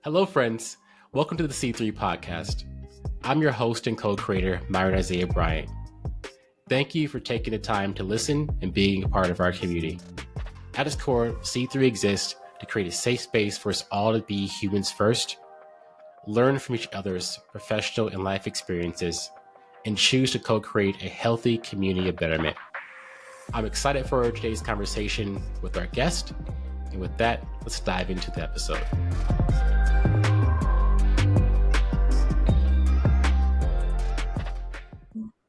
Hello, friends. Welcome to the C3 podcast. I'm your host and co-creator, Myron Isaiah Bryant. Thank you for taking the time to listen and being a part of our community. At its core, C3 exists to create a safe space for us all to be humans first, learn from each other's professional and life experiences, and choose to co-create a healthy community of betterment. I'm excited for today's conversation with our guest. And with that, let's dive into the episode.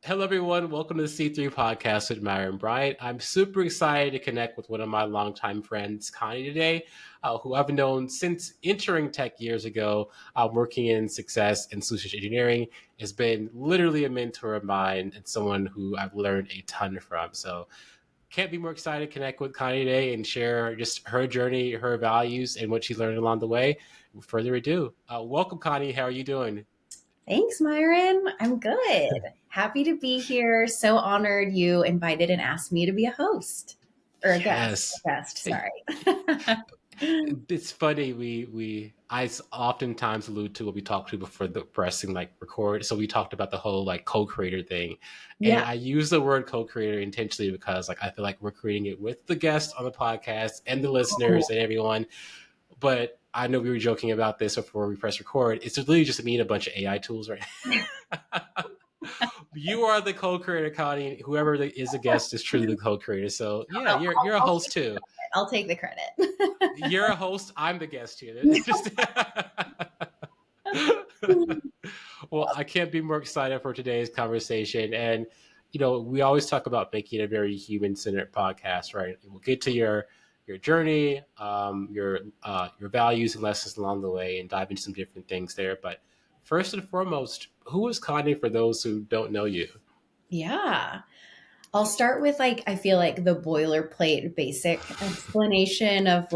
Hello, everyone. Welcome to the C3 podcast with Myron Bryant. I'm super excited to connect with one of my longtime friends, Connie, today, who I've known since entering tech years ago, working in success and solution engineering, has been literally a mentor of mine and someone who I've learned a ton from. So can't be more excited to connect with Connie today and share just her journey, her values, and what she learned along the way. Without further ado, welcome, Connie. How are you doing? Thanks, Myron. I'm good. Happy to be here. So honored you invited and asked me to be a host or a guest. Sorry. It's funny. I oftentimes allude to what we talked to before the pressing record. So we talked about the whole co-creator thing, and I use the word co-creator intentionally because I feel like we're creating it with the guests on the podcast and the listeners and everyone. But I know we were joking about this before we press record. It's really just me and a bunch of AI tools, right? You are the co-creator, Connie. Whoever is a guest is truly the co-creator. So yeah, you're a host too. I'll take the credit. You're a host. I'm the guest here. Well, I can't be more excited for today's conversation. And we always talk about making a very human-centered podcast, right? We'll get to your journey, your values and lessons along the way, and dive into some different things there. But first and foremost, who is Connie for those who don't know you? Yeah. I'll start with I feel like the boilerplate basic explanation of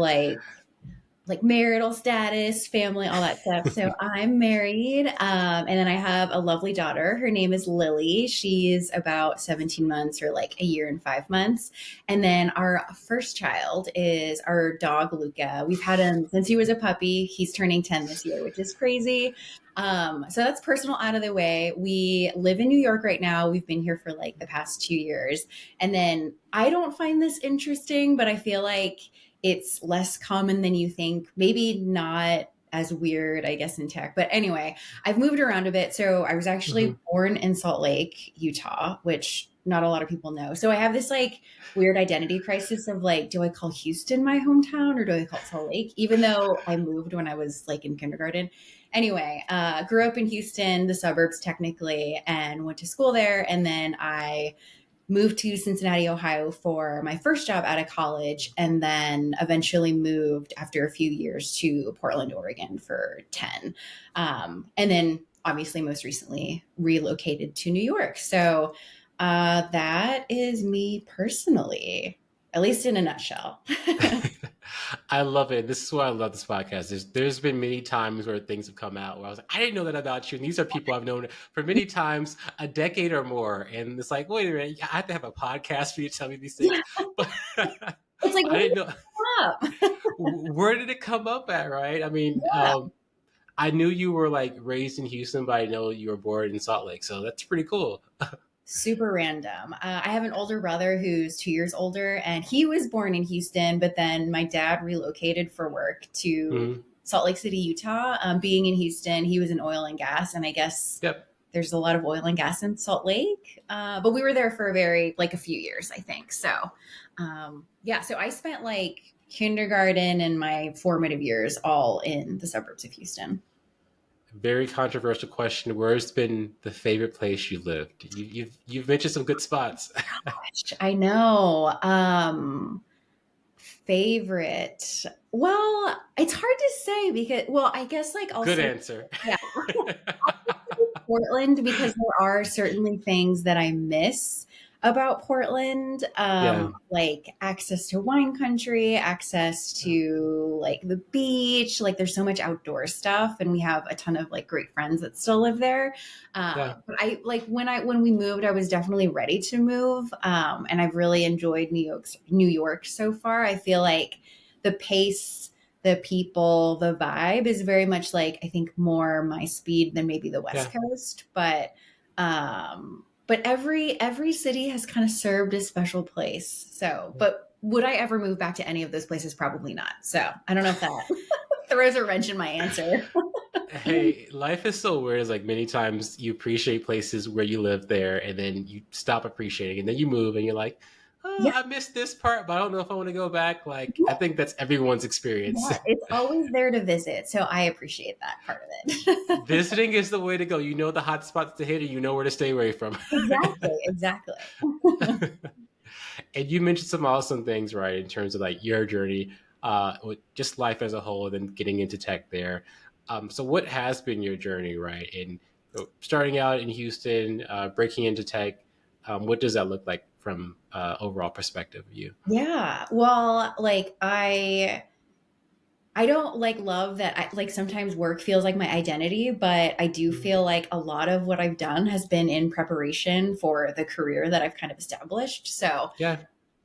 marital status, family, all that stuff. So I'm married. And then I have a lovely daughter. Her name is Lily. She's about 17 months or a year and 5 months. And then our first child is our dog, Luca. We've had him since he was a puppy. He's turning 10 this year, which is crazy. So that's personal out of the way. We live in New York right now. We've been here for the past 2 years. And then I don't find this interesting, but I feel like it's less common than you think. Maybe not as weird, I guess, in tech. But anyway, I've moved around a bit. So I was actually born in Salt Lake, Utah, which not a lot of people know. So I have this weird identity crisis of do I call Houston my hometown or do I call it Salt Lake? Even though I moved when I was in kindergarten. Anyway, grew up in Houston, the suburbs technically, and went to school there. And then I moved to Cincinnati, Ohio for my first job out of college, and then eventually moved after a few years to Portland, Oregon for 10. And then obviously most recently relocated to New York. So that is me personally, at least in a nutshell. I love it. This is why I love this podcast. There's been many times where things have come out where I was I didn't know that about you. And these are people I've known for many times, a decade or more. And it's wait a minute, I have to have a podcast for you to tell me these things. But it's I didn't know. Where did it come up at, right? I mean, I knew you were raised in Houston, but I know you were born in Salt Lake. So that's pretty cool. Super random. I have an older brother who's 2 years older, and he was born in Houston, but then my dad relocated for work to Salt Lake City, Utah. Being in Houston, he was in oil and gas, and I guess there's a lot of oil and gas in Salt Lake. But we were there for a few years, I think. So, so I spent kindergarten and my formative years all in the suburbs of Houston. Very controversial question. Where's been the favorite place you lived? You've mentioned some good spots. Gosh, I know. Favorite. Well, it's hard to say because, I guess also good answer. Yeah. Portland, because there are certainly things that I miss about Portland, access to wine country, access to the beach. There's so much outdoor stuff, and we have a ton of great friends that still live there. But I when we moved, I was definitely ready to move, and I've really enjoyed New York so far. I feel like the pace the people, the vibe is very much like, I think, more my speed than maybe the West Yeah. Coast. But every city has kind of served a special place. So, but would I ever move back to any of those places? Probably not. So I don't know if that throws a wrench in my answer. Hey, life is so weird. It's like many times you appreciate places where you live there, and then you stop appreciating, and then you move, and you're like, "Oh, Yeah, I missed this part, but I don't know if I want to go back." Like, I yeah, think that's everyone's experience. yeah. It's always there to visit. So I appreciate that part of it. Visiting is the way to go. You know the hot spots to hit, and you know where to stay away from. Exactly, exactly. And you mentioned some awesome things, right, in terms of like your journey, with just life as a whole, and then getting into tech there. So, what has been your journey, right? In starting out in Houston, breaking into tech, what does that look like from overall perspective of you? Yeah. Well, like I don't like love that I like sometimes work feels like my identity, but I do Mm. feel like a lot of what I've done has been in preparation for the career that I've kind of established. So Yeah,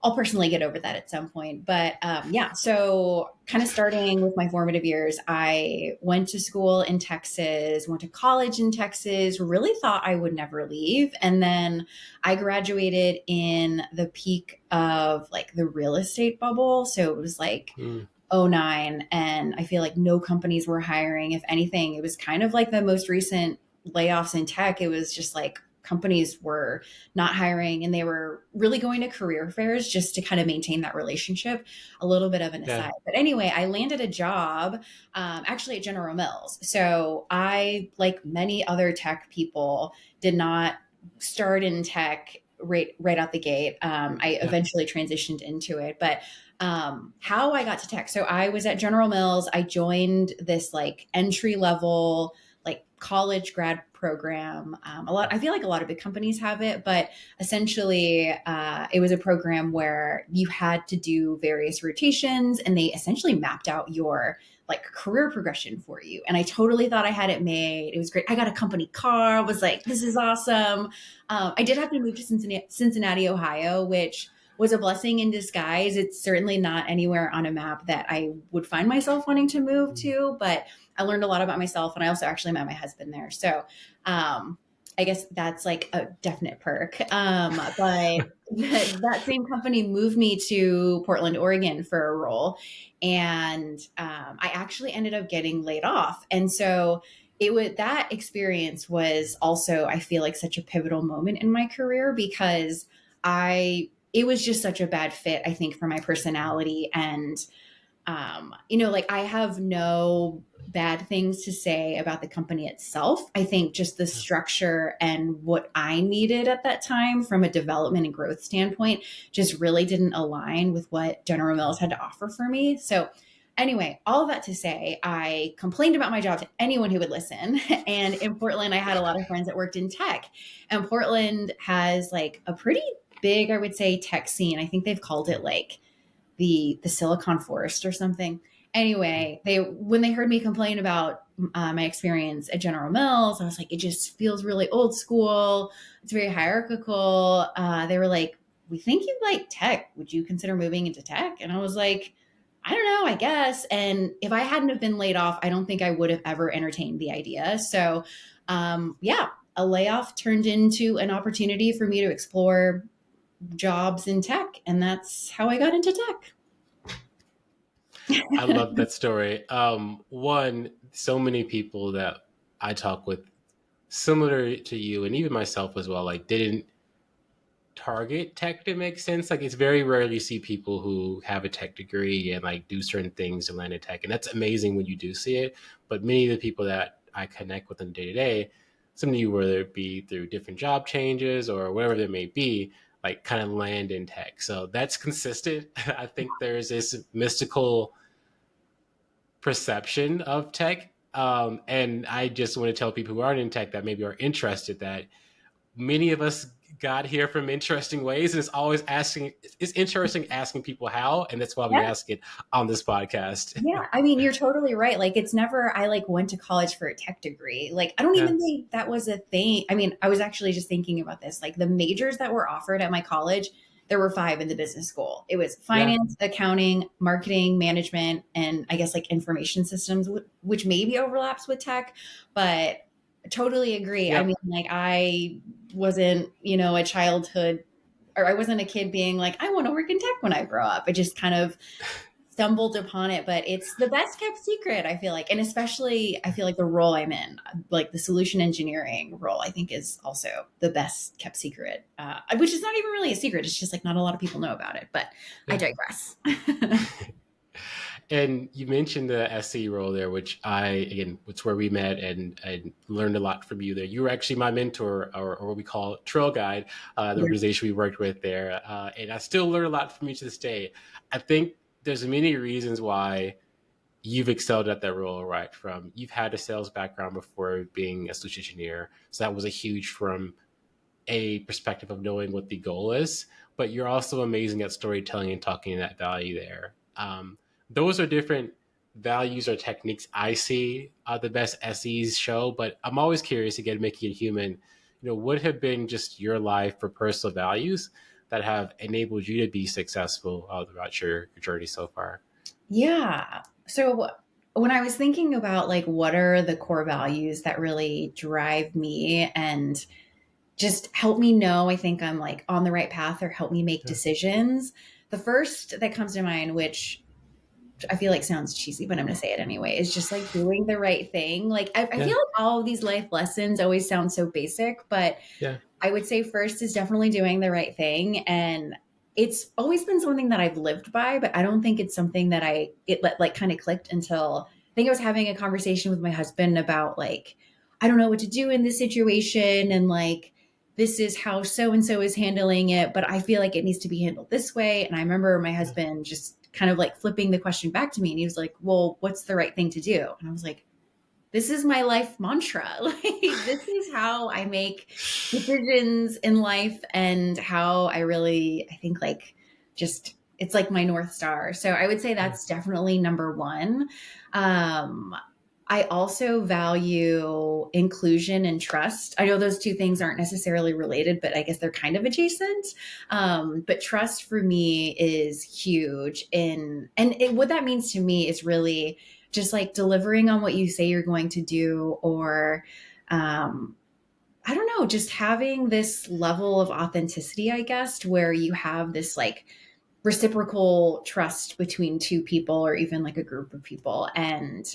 I'll personally get over that at some point. But yeah, so kind of starting with my formative years, I went to school in Texas, went to college in Texas, really thought I would never leave. And then I graduated in the peak of like the real estate bubble. So it was like mm, '09, and I feel like no companies were hiring. If anything, it was kind of like the most recent layoffs in tech. It was just like companies were not hiring and they were really going to career fairs just to kind of maintain that relationship. A little bit of an yeah, aside. But anyway, I landed a job actually at General Mills. So I, like many other tech people, did not start in tech right out the gate. I yeah, eventually transitioned into it, but how I got to tech. So I was at General Mills. I joined this like entry level, like college grad program. I feel like a lot of big companies have it, but essentially, it was a program where you had to do various rotations, and they essentially mapped out your like career progression for you. And I totally thought I had it made. It was great. I got a company car. I was like, this is awesome. I did have to move to Cincinnati, Ohio, which was a blessing in disguise. It's certainly not anywhere on a map that I would find myself wanting to move mm, to, but I learned a lot about myself, and I also actually met my husband there. So, um, I guess that's like a definite perk. But that same company moved me to Portland, Oregon for a role. And I actually ended up getting laid off. And so that experience was also, I feel like, such a pivotal moment in my career because it was just such a bad fit, I think, for my personality. And, like I have no bad things to say about the company itself. I think just the yeah, structure and what I needed at that time from a development and growth standpoint just really didn't align with what General Mills had to offer for me. So, anyway, all of that to say, I complained about my job to anyone who would listen. And in Portland, I had a lot of friends that worked in tech. And Portland has like a pretty big, I would say, tech scene. I think they've called it like the Silicon Forest or something. mm, Anyway, they when they heard me complain about my experience at General Mills, I was like, it just feels really old school. It's very hierarchical. They were like, we think you like tech. Would you consider moving into tech? And I was like, I don't know, I guess. And if I hadn't have been laid off, I don't think I would have ever entertained the idea. So, yeah, a layoff turned into an opportunity for me to explore jobs in tech, and that's how I got into tech. I love that story. One, so many people that I talk with, similar to you, and even myself as well, like didn't target tech to make sense. Like it's very rare you see people who have a tech degree and like do certain things to land in tech, and that's amazing when you do see it. But many of the people that I connect with in day to day, some of you, whether it be through different job changes or whatever there may be, like kind of land in tech. So that's consistent. I think there's this mystical perception of tech. And I just want to tell people who aren't in tech that maybe are interested that many of us got here from interesting ways, and it's interesting asking people how, and that's why we Yeah. ask it on this podcast. Yeah. I mean, you're totally right. Like, it's never, I like went to college for a tech degree. Like, I don't Yeah. even think that was a thing. I mean, I was actually just thinking about this. Like, the majors that were offered at my college there were 5 in the business school. It was Yeah. finance, accounting, marketing, management, and I guess like information systems, which maybe overlaps with tech, but totally agree. I Yep. mean, like I wasn't, a childhood, or I wasn't a kid being like, I want to work in tech when I grow up. I just kind of stumbled upon it, but it's the best kept secret, I feel like. And especially, I feel like the role I'm in, like the solution engineering role, I think is also the best kept secret, which is not even really a secret. It's just like not a lot of people know about it, but I Yeah. digress. And you mentioned the SE role there, which again, it's where we met and I learned a lot from you there. You were actually my mentor, or what we call trail guide, the organization we worked with there. And I still learn a lot from you to this day. I think there's many reasons why you've excelled at that role, right? From you've had a sales background before being a solution engineer. So that was a huge from a perspective of knowing what the goal is, but you're also amazing at storytelling and talking that value there. Those are different values or techniques I see the best SEs show, but I'm always curious, again, making it human, what have been just your life or personal values that have enabled you to be successful throughout your journey so far? Yeah. So when I was thinking about like what are the core values that really drive me and just help me know I think I'm like on the right path or help me make Yeah. decisions, the first that comes to mind, which I feel like sounds cheesy, but I'm going to say it anyway, is just like doing the right thing. Like I Yeah. feel like all of these life lessons always sound so basic, but Yeah. I would say first is definitely doing the right thing. And it's always been something that I've lived by, but I don't think it's something that like kind of clicked until I think I was having a conversation with my husband about like, I don't know what to do in this situation. And like, this is how so and so is handling it, but I feel like it needs to be handled this way. And I remember my Yeah. husband just kind of like flipping the question back to me. And he was like, well, what's the right thing to do? And I was like, this is my life mantra. Like, this is how I make decisions in life and how I think like just, it's like my North Star. So I would say Yeah. that's definitely number one. Um, I also value inclusion and trust. I know those two things aren't necessarily related, but I guess they're kind of adjacent. But trust for me is huge. What that means to me is really just like delivering on what you say you're going to do, or I don't know, just having this level of authenticity, I guess, where you have this like reciprocal trust between two people or even like a group of people. And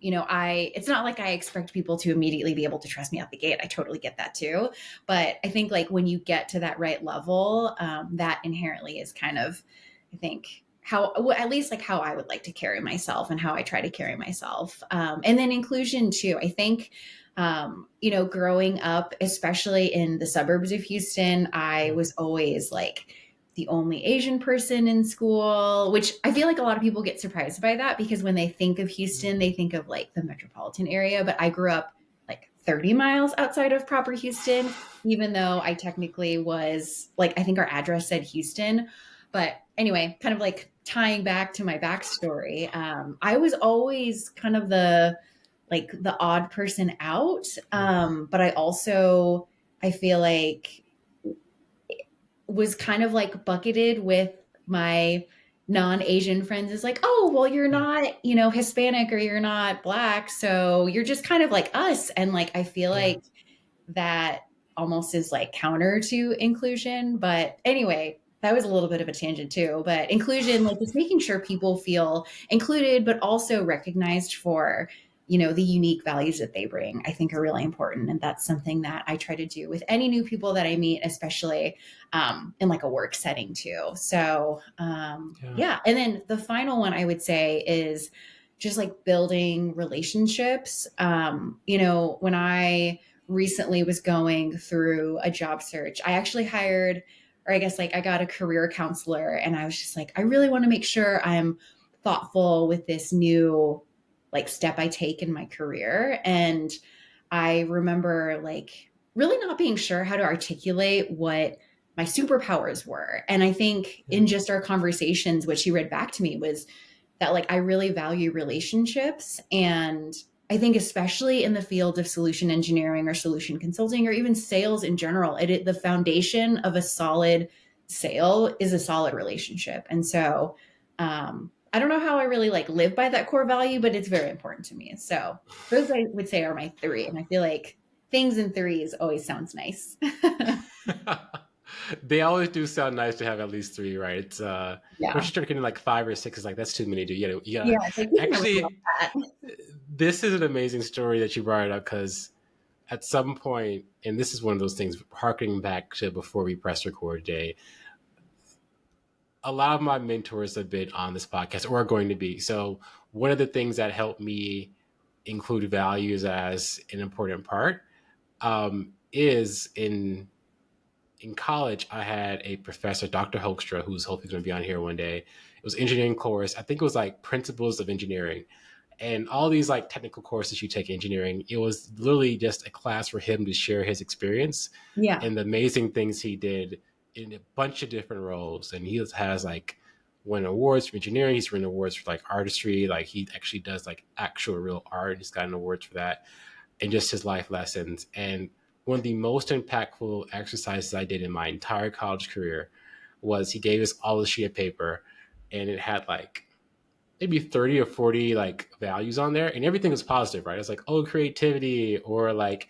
it's not like I expect people to immediately be able to trust me out the gate. I totally get that too, but I think like when you get to that right level, that inherently is kind of, I think, how, well, at least like how I would like to carry myself and how I try to carry myself. And then inclusion too, I think. Growing up, especially in the suburbs of Houston, I was always like the only Asian person in school, which I feel like a lot of people get surprised by that because when they think of Houston, they think of like the metropolitan area. But I grew up like 30 miles outside of proper Houston, even though I technically was like, I think our address said Houston. But anyway, kind of like tying back to my backstory, I was always kind of the odd person out. But I feel like was kind of like bucketed with my non-Asian friends is like, oh, well, you're Yeah. not, Hispanic or you're not Black. So you're just kind of like us. And like, I feel Yeah. like that almost is like counter to inclusion. But anyway, that was a little bit of a tangent too. But inclusion, like just making sure people feel included, but also recognized for, the unique values that they bring, I think are really important. And that's something that I try to do with any new people that I meet, especially in like a work setting too. So Yeah. yeah. And then the final one I would say is just like building relationships. When I recently was going through a job search, I actually hired, or I guess like I got a career counselor, and I was just like, I really want to make sure I'm thoughtful with this new like step I take in my career. And I remember like really not being sure how to articulate what my superpowers were. And I think Yeah. in just our conversations, what she read back to me was that like I really value relationships. And I think especially in the field of solution engineering or solution consulting or even sales in general, the foundation of a solid sale is a solid relationship. And so I don't know how I really like live by that core value, but it's very important to me. So those I would say are my three. And I feel like things in threes always sounds nice. They always do sound nice to have at least three, right? It's once Yeah. you start getting like five or six, it's like that's too many. You Yeah. gotta It's like we can never do actually. that. This is an amazing story that you brought up because at some point, and this is one of those things, harkening back to before we press record day, a lot of my mentors have been on this podcast or are going to be. So one of the things that helped me include values as an important part is in college, I had a professor, Dr. Hoekstra, who's hopefully going to be on here one day. It was engineering course. I think it was like principles of engineering. And all these like technical courses you take in engineering, it was literally just a class for him to share his experience Yeah. and the amazing things he did in a bunch of different roles. And he has like won awards for engineering. He's won awards for like artistry. Like he actually does like actual real art. He's gotten awards for that and just his life lessons. And one of the most impactful exercises I did in my entire college career was he gave us all a sheet of paper and it had like maybe 30 or 40 like values on there and everything was positive, right? It's like, oh, creativity or like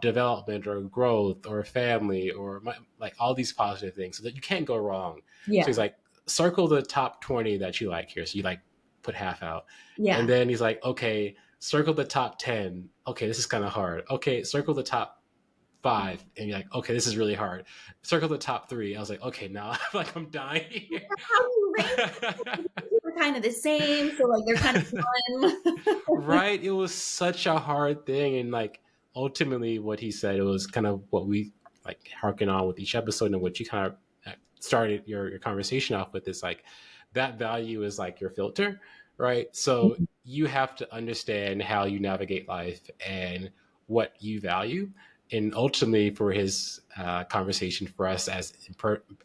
development or growth or family or like all these positive things so that you can't go wrong. So he's Yeah. like, circle the top 20 that you like here. So you like put half out. And Yeah. then he's like, okay, circle the top 10. Okay, this is kind of hard. Okay, circle the top five. And you're like, okay, this is really hard. Circle the top three. I was like, okay, now I feel like I'm dying here. How do you rank? We're kind of the same. So like they're kind of fun. Right? It was such a hard thing. And like ultimately what he said, it was kind of what we like harken on with each episode and what you kind of started your conversation off with is like that value is like your filter, right? So you have to understand how you navigate life and what you value. And ultimately for his conversation for us as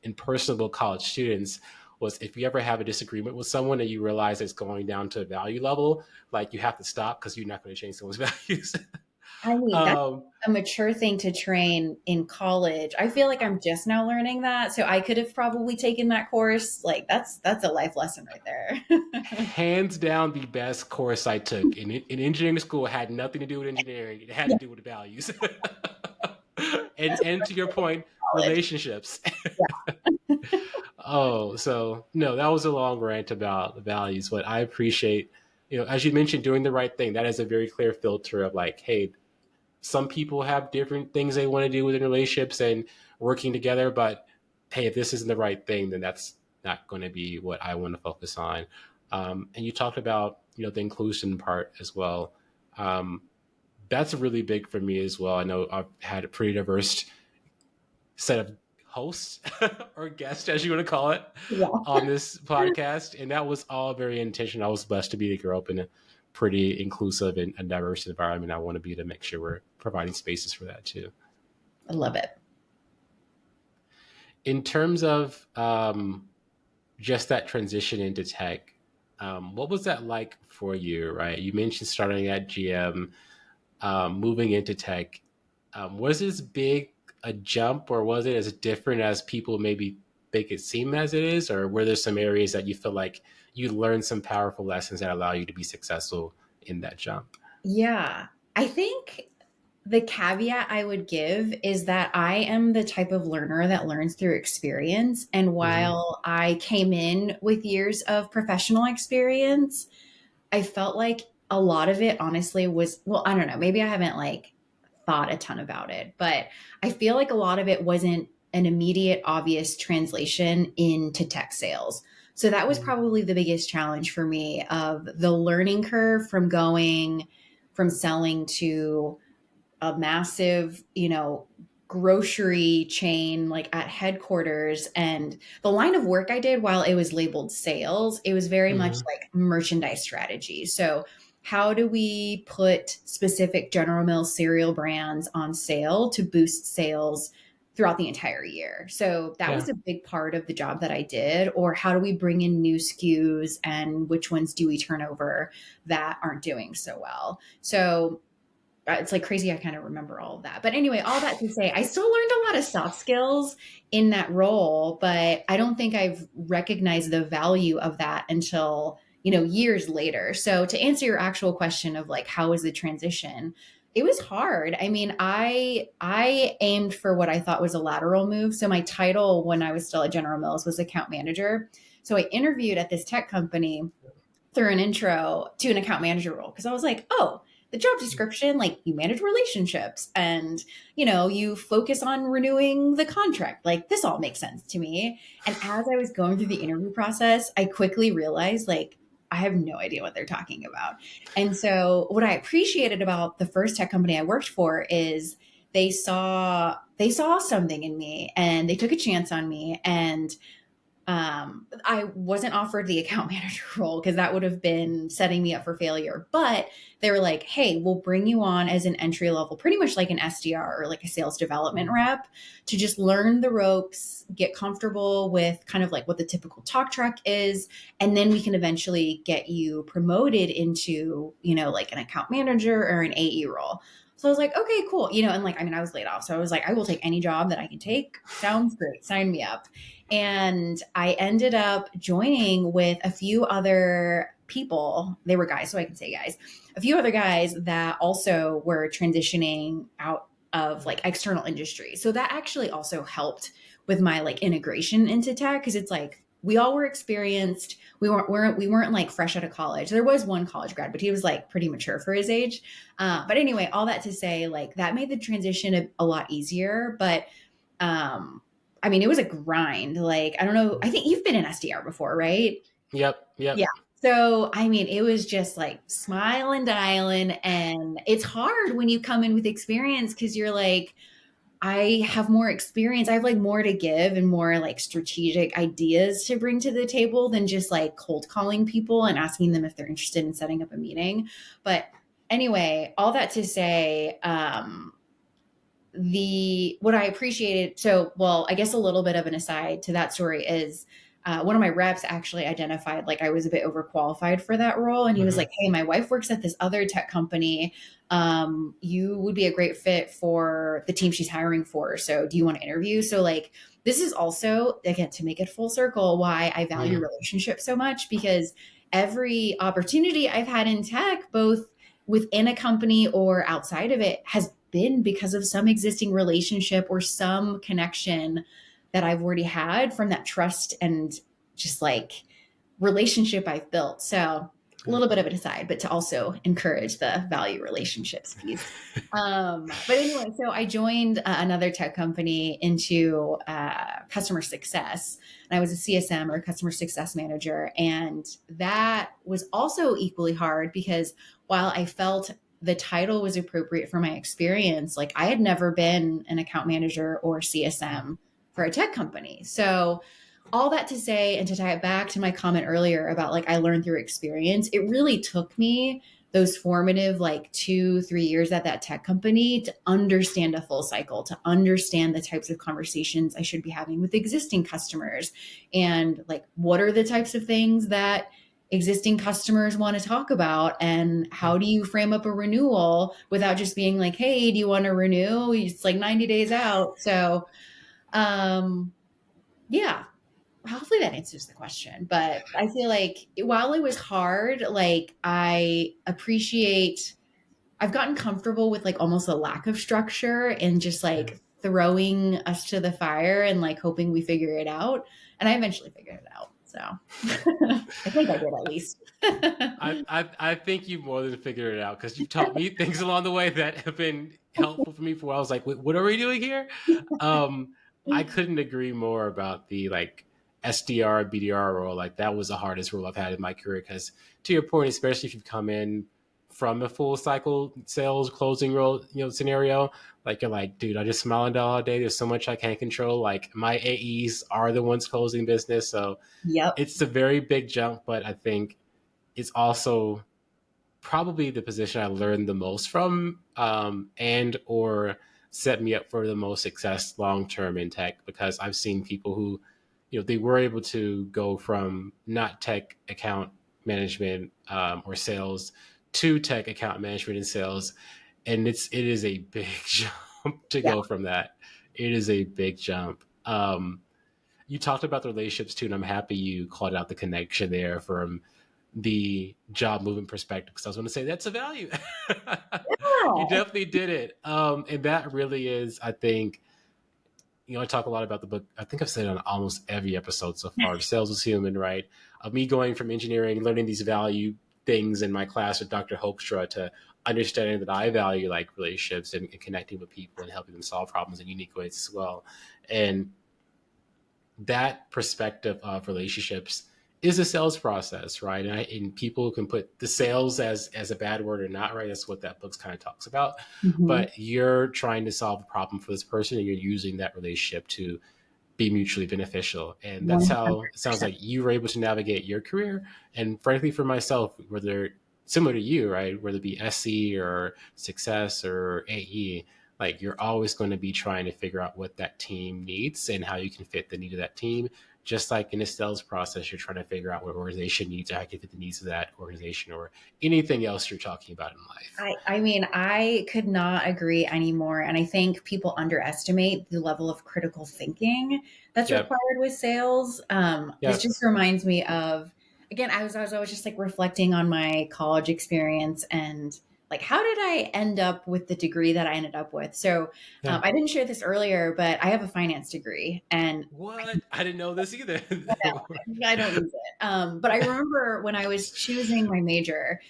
impersonable college students was if you ever have a disagreement with someone and you realize it's going down to a value level, like you have to stop because you're not going to change someone's values. I mean, that's um, a mature thing to train in college. I feel like I'm just now learning that. So I could have probably taken that course. Like that's a life lesson right there. Hands down, the best course I took in engineering school had nothing to do with engineering. It had to Yeah, do with values. And to your point, college. relationships. Yeah. Oh, so no, that was a long rant about the values, but I appreciate, as you mentioned, doing the right thing. That is a very clear filter of like, hey, some people have different things they want to do within relationships and working together, but hey, if this isn't the right thing, then that's not going to be what I want to focus on. And you talked about, the inclusion part as well. Um, that's really big for me as well. I know I've had a pretty diverse set of hosts or guests, as you want to call it, Yeah. on this podcast. And that was all very intentional. I was blessed to be to grow up in a pretty inclusive and diverse environment. I want to be to make sure we're providing spaces for that too. I love it. In terms of just that transition into tech, what was that like for you, right? You mentioned starting at GM, moving into tech. Was this big a jump or was it as different as people maybe make it seem as it is? Or were there some areas that you feel like you learned some powerful lessons that allow you to be successful in that jump? Yeah. I think the caveat I would give is that I am the type of learner that learns through experience. And Mm-hmm. while I came in with years of professional experience, I felt like a lot of it honestly was, well, I don't know, maybe I haven't like thought a ton about it, but I feel like a lot of it wasn't an immediate, obvious translation into tech sales. So that was probably the biggest challenge for me of the learning curve from going from selling to a massive, grocery chain like at headquarters. And the line of work I did while it was labeled sales, it was very much Mm-hmm. like merchandise strategy. So how do we put specific General Mills cereal brands on sale to boost sales throughout the entire year? So that Yeah. was a big part of the job that I did. Or how do we bring in new SKUs and which ones do we turn over that aren't doing so well? So it's like crazy. I kind of remember all of that. But anyway, all that to say, I still learned a lot of soft skills in that role, but I don't think I've recognized the value of that until, years later. So to answer your actual question of like, how was the transition? It was hard. I mean, I aimed for what I thought was a lateral move. So my title when I was still at General Mills was account manager. So I interviewed at this tech company through an intro to an account manager role because I was like, oh, the job description, like you manage relationships and you focus on renewing the contract. Like this all makes sense to me. And as I was going through the interview process, I quickly realized like I have no idea what they're talking about. And so what I appreciated about the first tech company I worked for is they saw something in me and they took a chance on me. And I wasn't offered the account manager role because that would have been setting me up for failure. But they were like, hey, we'll bring you on as an entry level, pretty much like an SDR or like a sales development rep to just learn the ropes, get comfortable with kind of like what the typical talk track is. And then we can eventually get you promoted into, like an account manager or an AE role. So I was like, okay, cool. And like, I mean, I was laid off. So I was like, I will take any job that I can take. Sounds great. Sign me up. And I ended up joining with a few other people. They were guys, so I can say guys. A few other guys that also were transitioning out of like external industry. So that actually also helped with my like integration into tech because it's like we all were experienced. We weren't like fresh out of college. There was one college grad, but he was like pretty mature for his age. But anyway, all that to say, like that made the transition a lot easier. But I mean, it was a grind. Like, I don't know. I think you've been in SDR before, right? Yep. Yeah. So, I mean, it was just like smile and dialing. And it's hard when you come in with experience because you're like, I have more experience. I have like more to give and more like strategic ideas to bring to the table than just like cold calling people and asking them if they're interested in setting up a meeting. But anyway, all that to say, what I appreciated, I guess a little bit of an aside to that story is one of my reps actually identified like I was a bit overqualified for that role. And he was like, hey, my wife works at this other tech company. You would be a great fit for the team she's hiring for. So do you want to interview? So like, this is also, again, to make it full circle, why I value relationships so much, because every opportunity I've had in tech, both within a company or outside of it, has been because of some existing relationship or some connection that I've already had from that trust and just like relationship I've built. So a little bit of an aside, but to also encourage the value relationships piece. But anyway, so I joined another tech company into customer success, and I was a CSM or a customer success manager. And that was also equally hard because while I felt the title was appropriate for my experience, like I had never been an account manager or CSM for a tech company. So all that to say, and to tie it back to my comment earlier about like I learned through experience, it really took me those formative like 2-3 years at that tech company to understand a full cycle, to understand the types of conversations I should be having with existing customers, and like what are the types of things that existing customers want to talk about, and how do you frame up a renewal without just being like, hey, do you want to renew? It's like 90 days out. So yeah, hopefully that answers the question. But I feel like while it was hard, like I've gotten comfortable with like almost a lack of structure and just like throwing us to the fire and like hoping we figure it out. And I eventually figured it out. So I think I did at least. I think you more than figured it out because you've taught me things along the way that have been helpful for me. For I was like, what are we doing here? I couldn't agree more about the like SDR BDR role. Like that was the hardest role I've had in my career because, to your point, especially if you've come in from a full cycle sales closing role, scenario, like you're like, dude, I just smile and dial all day. There's so much I can't control. Like my AEs are the ones closing business, so Yep. it's a very big jump. But I think it's also probably the position I learned the most from, and or set me up for the most success long term in tech, because I've seen people who, they were able to go from not tech account management or sales to tech account management and sales, And it is a big jump to Yeah. go from that. It is a big jump. You talked about the relationships too, and I'm happy you called out the connection there from the job movement perspective, because I was going to say that's a value. You Yeah. definitely did it. And that really is, I think, I talk a lot about the book. I think I've said it on almost every episode so far. Sales is Human, right? Of me going from engineering, learning these value things in my class with Dr. Hoekstra, to understanding that I value like relationships and connecting with people and helping them solve problems in unique ways as well. And that perspective of relationships is a sales process, right? And people can put the sales as a bad word or not, right? That's what that book kind of talks about. Mhm. But you're trying to solve a problem for this person, and you're using that relationship to be mutually beneficial. And that's how it sounds 100%. like you were able to navigate your career. And frankly, for myself, whether similar to you, right, whether it be SC or success or AE, like you're always going to be trying to figure out what that team needs and how you can fit the need of that team. Just like in a sales process, you're trying to figure out what organization needs, or how you can fit the needs of that organization, or anything else you're talking about in life. I mean, I could not agree anymore. And I think people underestimate the level of critical thinking that's Yep. required with sales. This Yep. just reminds me of, again, I was just like reflecting on my college experience and like, how did I end up with the degree that I ended up with? So Yeah. I didn't share this earlier, but I have a finance degree and What? I didn't know this either. I don't use it. But I remember when I was choosing my major,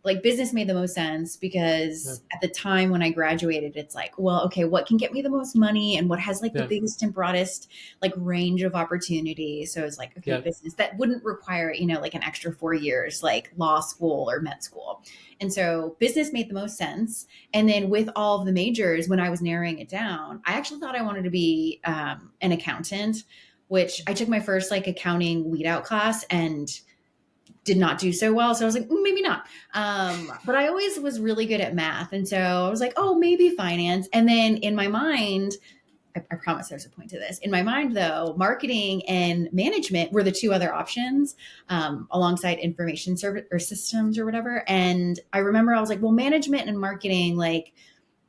like business made the most sense Yeah. because at the time when I graduated, it's like, well, okay, what can get me the most money and what has like the Yeah. biggest and broadest like range of opportunity. So it's like, okay, Yeah. business that wouldn't require, like an extra 4 years, like law school or med school. And so business made the most sense. And then with all of the majors, when I was narrowing it down, I actually thought I wanted to be an accountant, which I took my first like accounting weed out class and did not do so well. So I was like, maybe not. But I always was really good at math. And so I was like, oh, maybe finance. And then in my mind, I promise there's a point to this. In my mind, though, marketing and management were the two other options alongside information service or systems or whatever. And I remember I was like, well, management and marketing, like,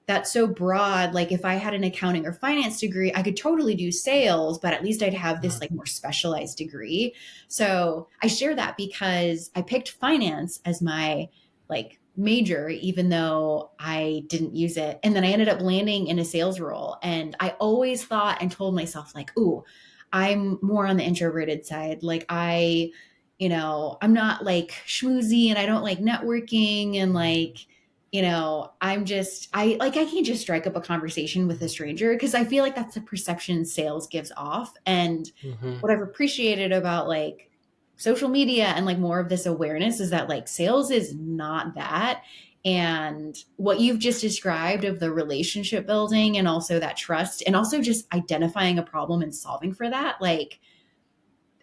that's so broad. Like if I had an accounting or finance degree, I could totally do sales, but at least I'd have this like more specialized degree. So I share that because I picked finance as my like major, even though I didn't use it. And then I ended up landing in a sales role. And I always thought and told myself like, ooh, I'm more on the introverted side. Like I'm not like schmoozy and I don't like networking and like, I can't just strike up a conversation with a stranger because I feel like that's the perception sales gives off. And Mm-hmm. what I've appreciated about like social media and like more of this awareness is that like sales is not that. And what you've just described of the relationship building and also that trust and also just identifying a problem and solving for that, like,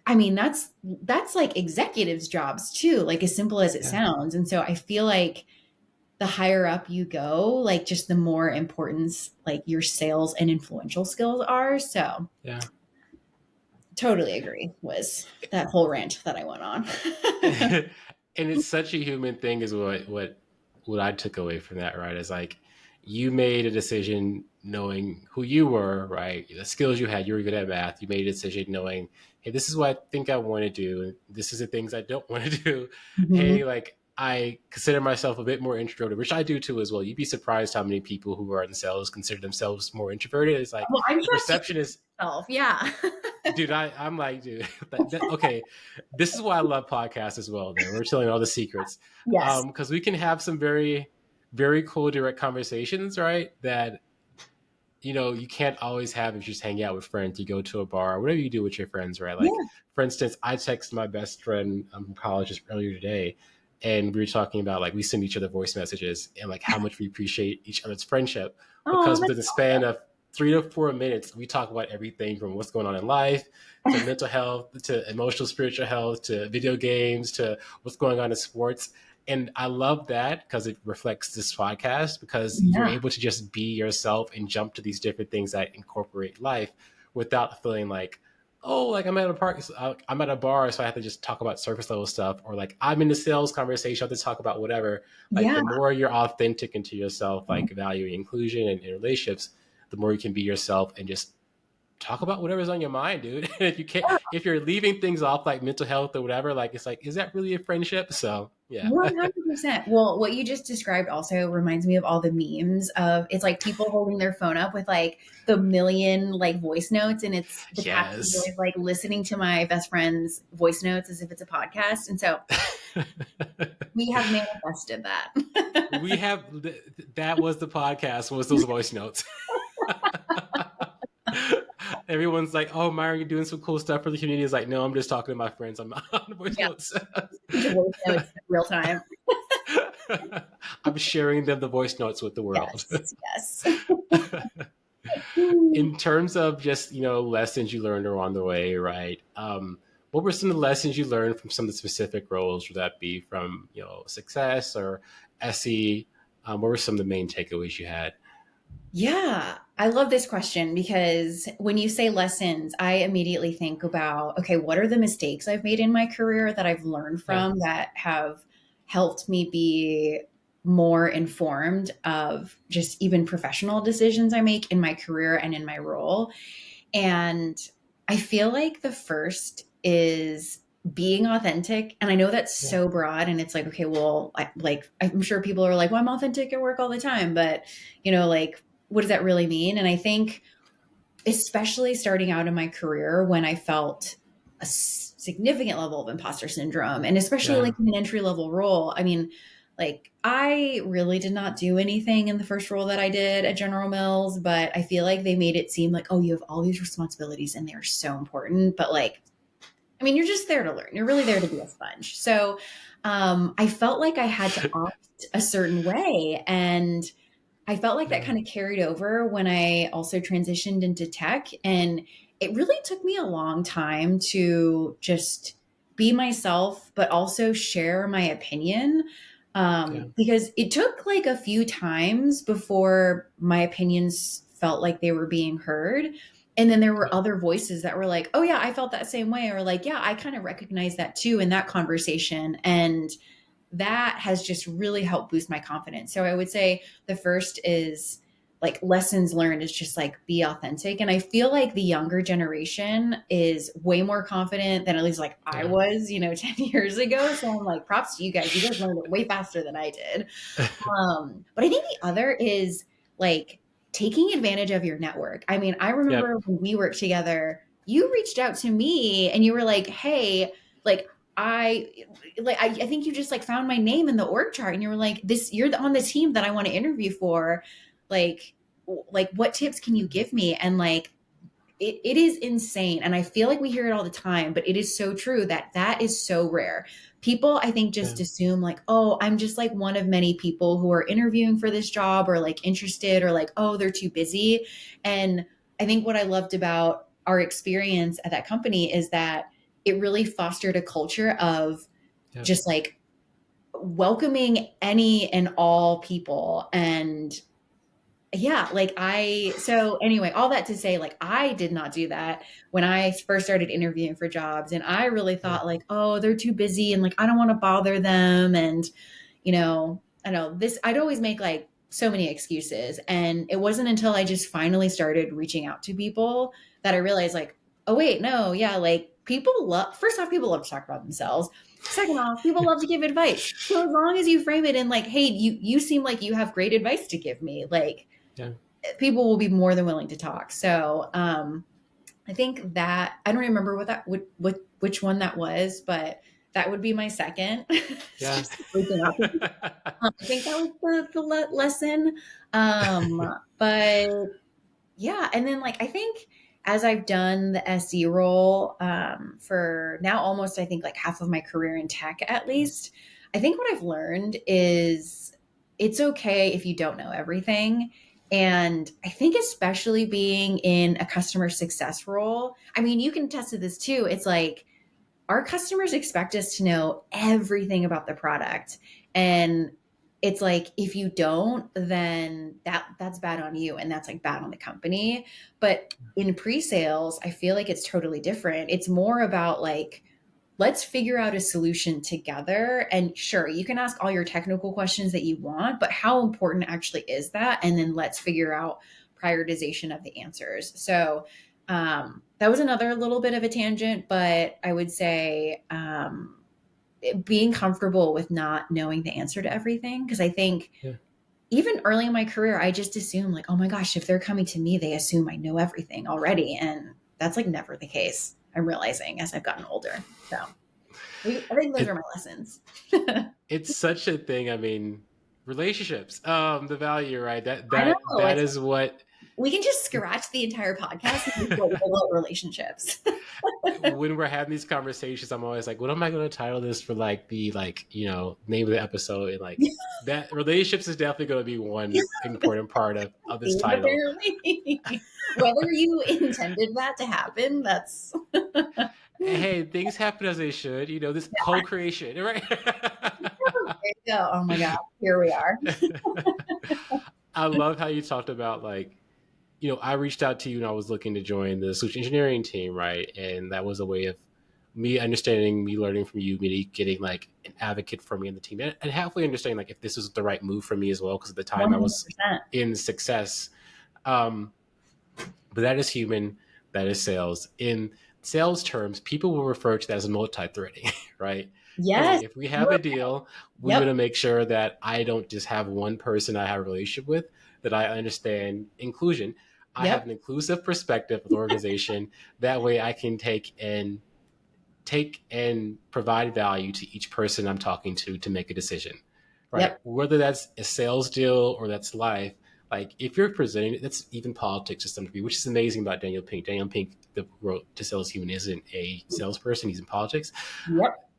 I mean, that's like executives' jobs too, like as simple as it Yeah. sounds. And so I feel like the higher up you go, like just the more importance like your sales and influential skills are. So Yeah. totally agree was that whole rant that I went on. And it's such a human thing is what I took away from that, right? Is like you made a decision knowing who you were, right? The skills you had, you were good at math. You made a decision knowing, hey, this is what I think I want to do. And this is the things I don't want to do. Mhm. Hey, like I consider myself a bit more introverted, which I do too as well. You'd be surprised how many people who are in sales consider themselves more introverted. It's like Well, I'm the sure perception is myself. Yeah. dude, I'm like, dude, okay, this is why I love podcasts as well. Then we're telling all the secrets, Yes. because we can have some very, very cool direct conversations, right? That you can't always have if you just hang out with friends. You go to a bar, whatever you do with your friends, right? Like, Yeah. for instance, I texted my best friend from college just earlier today, and we were talking about like we send each other voice messages and like how much we appreciate each other's friendship Oh, because that's within the span of 3 to 4 minutes, we talk about everything from what's going on in life to mental health to emotional, spiritual health to video games to what's going on in sports. And I love that because it reflects this podcast because you're yeah. able to just be yourself and jump to these different things that incorporate life without feeling like, oh, like I'm at a park, I'm at a bar, so I have to just talk about surface level stuff, or like I'm in the sales conversation, I have to talk about whatever. Like Yeah. the more you're authentic into yourself, like valuing inclusion and relationships, the more you can be yourself and just talk about whatever's on your mind, dude. And if you can't, if you're leaving things off like mental health or whatever, like it's like, is that really a friendship? So yeah, 100%. Well, what you just described also reminds me of all the memes of it's like people holding their phone up with like the million like voice notes, and it's the caption is yes. always like listening to my best friend's voice notes as if it's a podcast. And so we have manifested that. We have that was the podcast, was those voice notes. Everyone's like, "Oh, Myron, you're doing some cool stuff for the community." Is like, no, I'm just talking to my friends. I'm not on the voice Yeah, notes. to voice notes in real time. I'm sharing them the voice notes with the world. Yes, yes. In terms of just lessons you learned along the way, right? What were some of the lessons you learned from some of the specific roles? Would that be from success or SE? What were some of the main takeaways you had? Yeah, I love this question because when you say lessons, I immediately think about, okay, what are the mistakes I've made in my career that I've learned Yeah, from that have helped me be more informed of just even professional decisions I make in my career and in my role. And I feel like the first is being authentic. And I know that's yeah, so broad and it's like, okay, well, I'm sure people are like, well, I'm authentic at work all the time, but like, what does that really mean? And I think, especially starting out in my career when I felt a significant level of imposter syndrome, and especially yeah, like in an entry level role. I mean, like I really did not do anything in the first role that I did at General Mills, but I feel like they made it seem like, oh, you have all these responsibilities and they're so important. But like, I mean, you're just there to learn. You're really there to be a sponge. So I felt like I had to opt a certain way. And I felt like that yeah, kind of carried over when I also transitioned into tech. And it really took me a long time to just be myself, but also share my opinion. yeah, Because it took like a few times before my opinions felt like they were being heard. And then there were yeah, other voices that were like, oh, yeah, I felt that same way. Or like, yeah, I kind of recognize that too in that conversation. And that has just really helped boost my confidence. So I would say the first is like lessons learned is just like be authentic. And I feel like the younger generation is way more confident than at least like I yeah. was, 10 years ago. So I'm like, props to you guys. You guys learned it way faster than I did. But I think the other is like taking advantage of your network. I mean, I Yep. remember when we worked together, you reached out to me and you were like, hey, like I I think you just like found my name in the org chart and you were like, you're on the team that I want to interview for. Like what tips can you give me? And like it is insane. And I feel like we hear it all the time, but it is so true that that is so rare. People, I think, Yeah. just assume like, oh, I'm just like one of many people who are interviewing for this job or like interested or like, oh, they're too busy. And I think what I loved about our experience at that company is that it really fostered a culture of Yep. just like welcoming any and all people. And yeah, so anyway, all that to say, like, I did not do that when I first started interviewing for jobs. And I really Yeah. thought, like, oh, they're too busy and like, I don't want to bother them. And, I know I'd always make like so many excuses. And it wasn't until I just finally started reaching out to people that I realized, like, oh, wait, no, yeah, like first off, people love to talk about themselves. Second off, people love to give advice. So as long as you frame it in like, hey, you seem like you have great advice to give me, like, Yeah. people will be more than willing to talk. So I think that I don't remember which one that was, but that would be my second. It's Yeah. just reaching out. I think that was the lesson. But yeah, and then like I think as I've done the SE role for now almost I think like half of my career in tech at least, I think what I've learned is it's okay if you don't know everything. And I think especially being in a customer success role, I mean, you can attest to this too. It's like our customers expect us to know everything about the product. And it's like, if you don't, then that's bad on you, and that's like bad on the company. But in pre-sales, I feel like it's totally different. It's more about like, let's figure out a solution together. And sure, you can ask all your technical questions that you want, but how important actually is that? And then let's figure out prioritization of the answers. So that was another little bit of a tangent, but I would say being comfortable with not knowing the answer to everything. Because I think Yeah. even early in my career, I just assumed like, oh my gosh, if they're coming to me, they assume I know everything already. And that's like never the case. I'm realizing as I've gotten older. So I think those are It, my lessons. it's such a thing. I mean, relationships, the value, right? That, I that, know that it's is what, we can just scratch the entire podcast and just like about relationships. when we're having these conversations, I'm always like, what am I going to title this for? Like the, like, name of the episode. And like that relationships is definitely going to be one important part of this title. Apparently, whether you intended that to happen, that's Hey, things happen as they should, this co-creation, right? there you go. Oh my god, here we are. I love how you talked about like, I reached out to you and I was looking to join the solution engineering team, right? And that was a way of me understanding, me learning from you, me getting like an advocate for me in the team, and halfway understanding like if this was the right move for me as well, because at the time I was 100%. in success. Um, but that is human, that is sales. In sales terms, people will refer to that as multi-threading, right? Hey, Yes. if we have a deal, we want Yep. to make sure that I don't just have one person I have a relationship with, that I understand inclusion. I have Yep. an inclusive perspective of the organization. That way I can take and provide value to each person I'm talking to make a decision, right? Yep. Whether that's a sales deal or that's life, like if you're presenting it, that's even politics to some degree, which is amazing about Daniel Pink. Daniel Pink, the wrote To Sales Human, isn't a salesperson, he's in politics. Yep.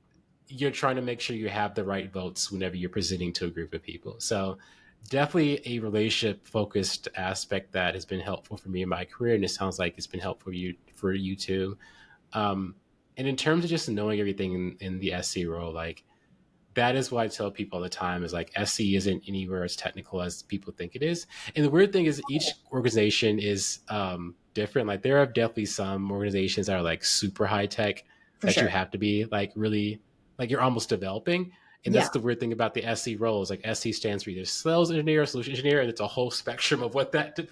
You're trying to make sure you have the right votes whenever you're presenting to a group of people. So definitely a relationship focused aspect that has been helpful for me in my career. And it sounds like it's been helpful for you too. And in terms of just knowing everything in the SC role, like that is what I tell people all the time is like SC isn't anywhere as technical as people think it is. And the weird thing is each organization is different. Like there are definitely some organizations that are like super high tech For that you sure. have to be like really like you're almost developing. And Yeah. that's the weird thing about the SC roles. Like SC stands for either sales engineer or solution engineer, and it's a whole spectrum of what that could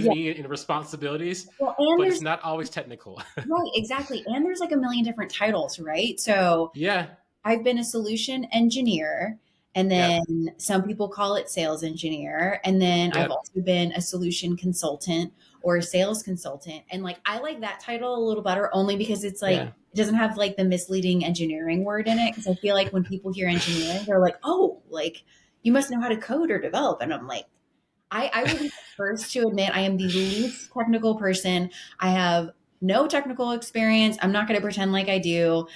Yeah. mean in responsibilities, Well, and but it's there's not always technical. right, exactly. And there's like a million different titles, right? So Yeah. I've been a solution engineer, and then Yep. some people call it sales engineer. And then I've Yep. also been a solution consultant or a sales consultant. And like, I like that title a little better only because it's like, Yeah. it doesn't have like the misleading engineering word in it. Cause I feel like when people hear engineering, they're like, oh, like you must know how to code or develop. And I'm like, I will be the first to admit I am the least technical person. I have no technical experience. I'm not going to pretend like I do.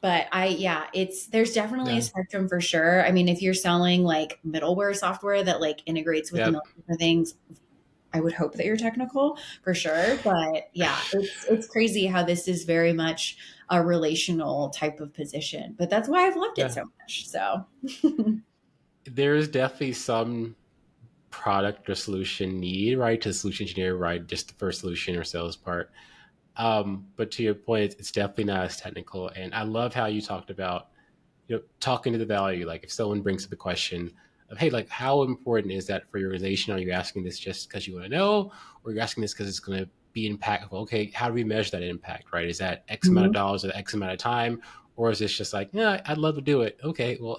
But yeah, there's definitely a Yeah. spectrum for sure. I mean, if you're selling like middleware software that like integrates with a Yep. million different things, I would hope that you're technical for sure. But yeah, it's crazy how this is very much a relational type of position. But that's why I've loved it Yeah. so much. So There is definitely some product or solution need, right? To solution engineer, right? Just the first solution or sales part. But to your point, it's definitely not as technical. And I love how you talked about, talking to the value. Like if someone brings up the question of, hey, like how important is that for your organization? Are you asking this just because you want to know, or you're asking this because it's going to be impactful? Okay, how do we measure that impact, right? Is that X amount of mhm. dollars or X amount of time? Or is this just like, yeah, I'd love to do it. Okay, well,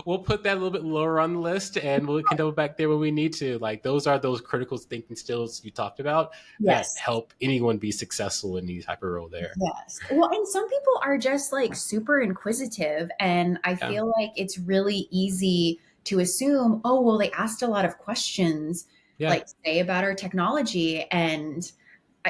we'll put that a little bit lower on the list and we can double back there when we need to. Like those are those critical thinking skills you talked about that Yes. help anyone be successful in these type of role there. Yes. Well, and some people are just like super inquisitive. And I Yeah. feel like it's really easy to assume, oh, well, they asked a lot of questions, Yeah. like say about our technology. And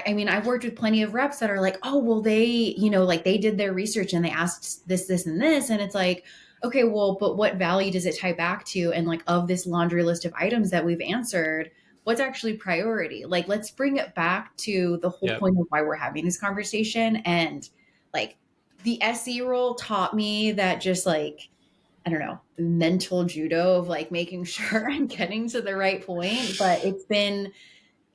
I mean, I've worked with plenty of reps that are like, oh, well, like they did their research and they asked this, this, and this. And it's like, okay, well, but what value does it tie back to? And like, of this laundry list of items that we've answered, what's actually priority? Like, let's bring it back to the whole Yeah. point of why we're having this conversation. And like, the SE role taught me that just like, I don't know, mental judo of like making sure I'm getting to the right point. But it's been,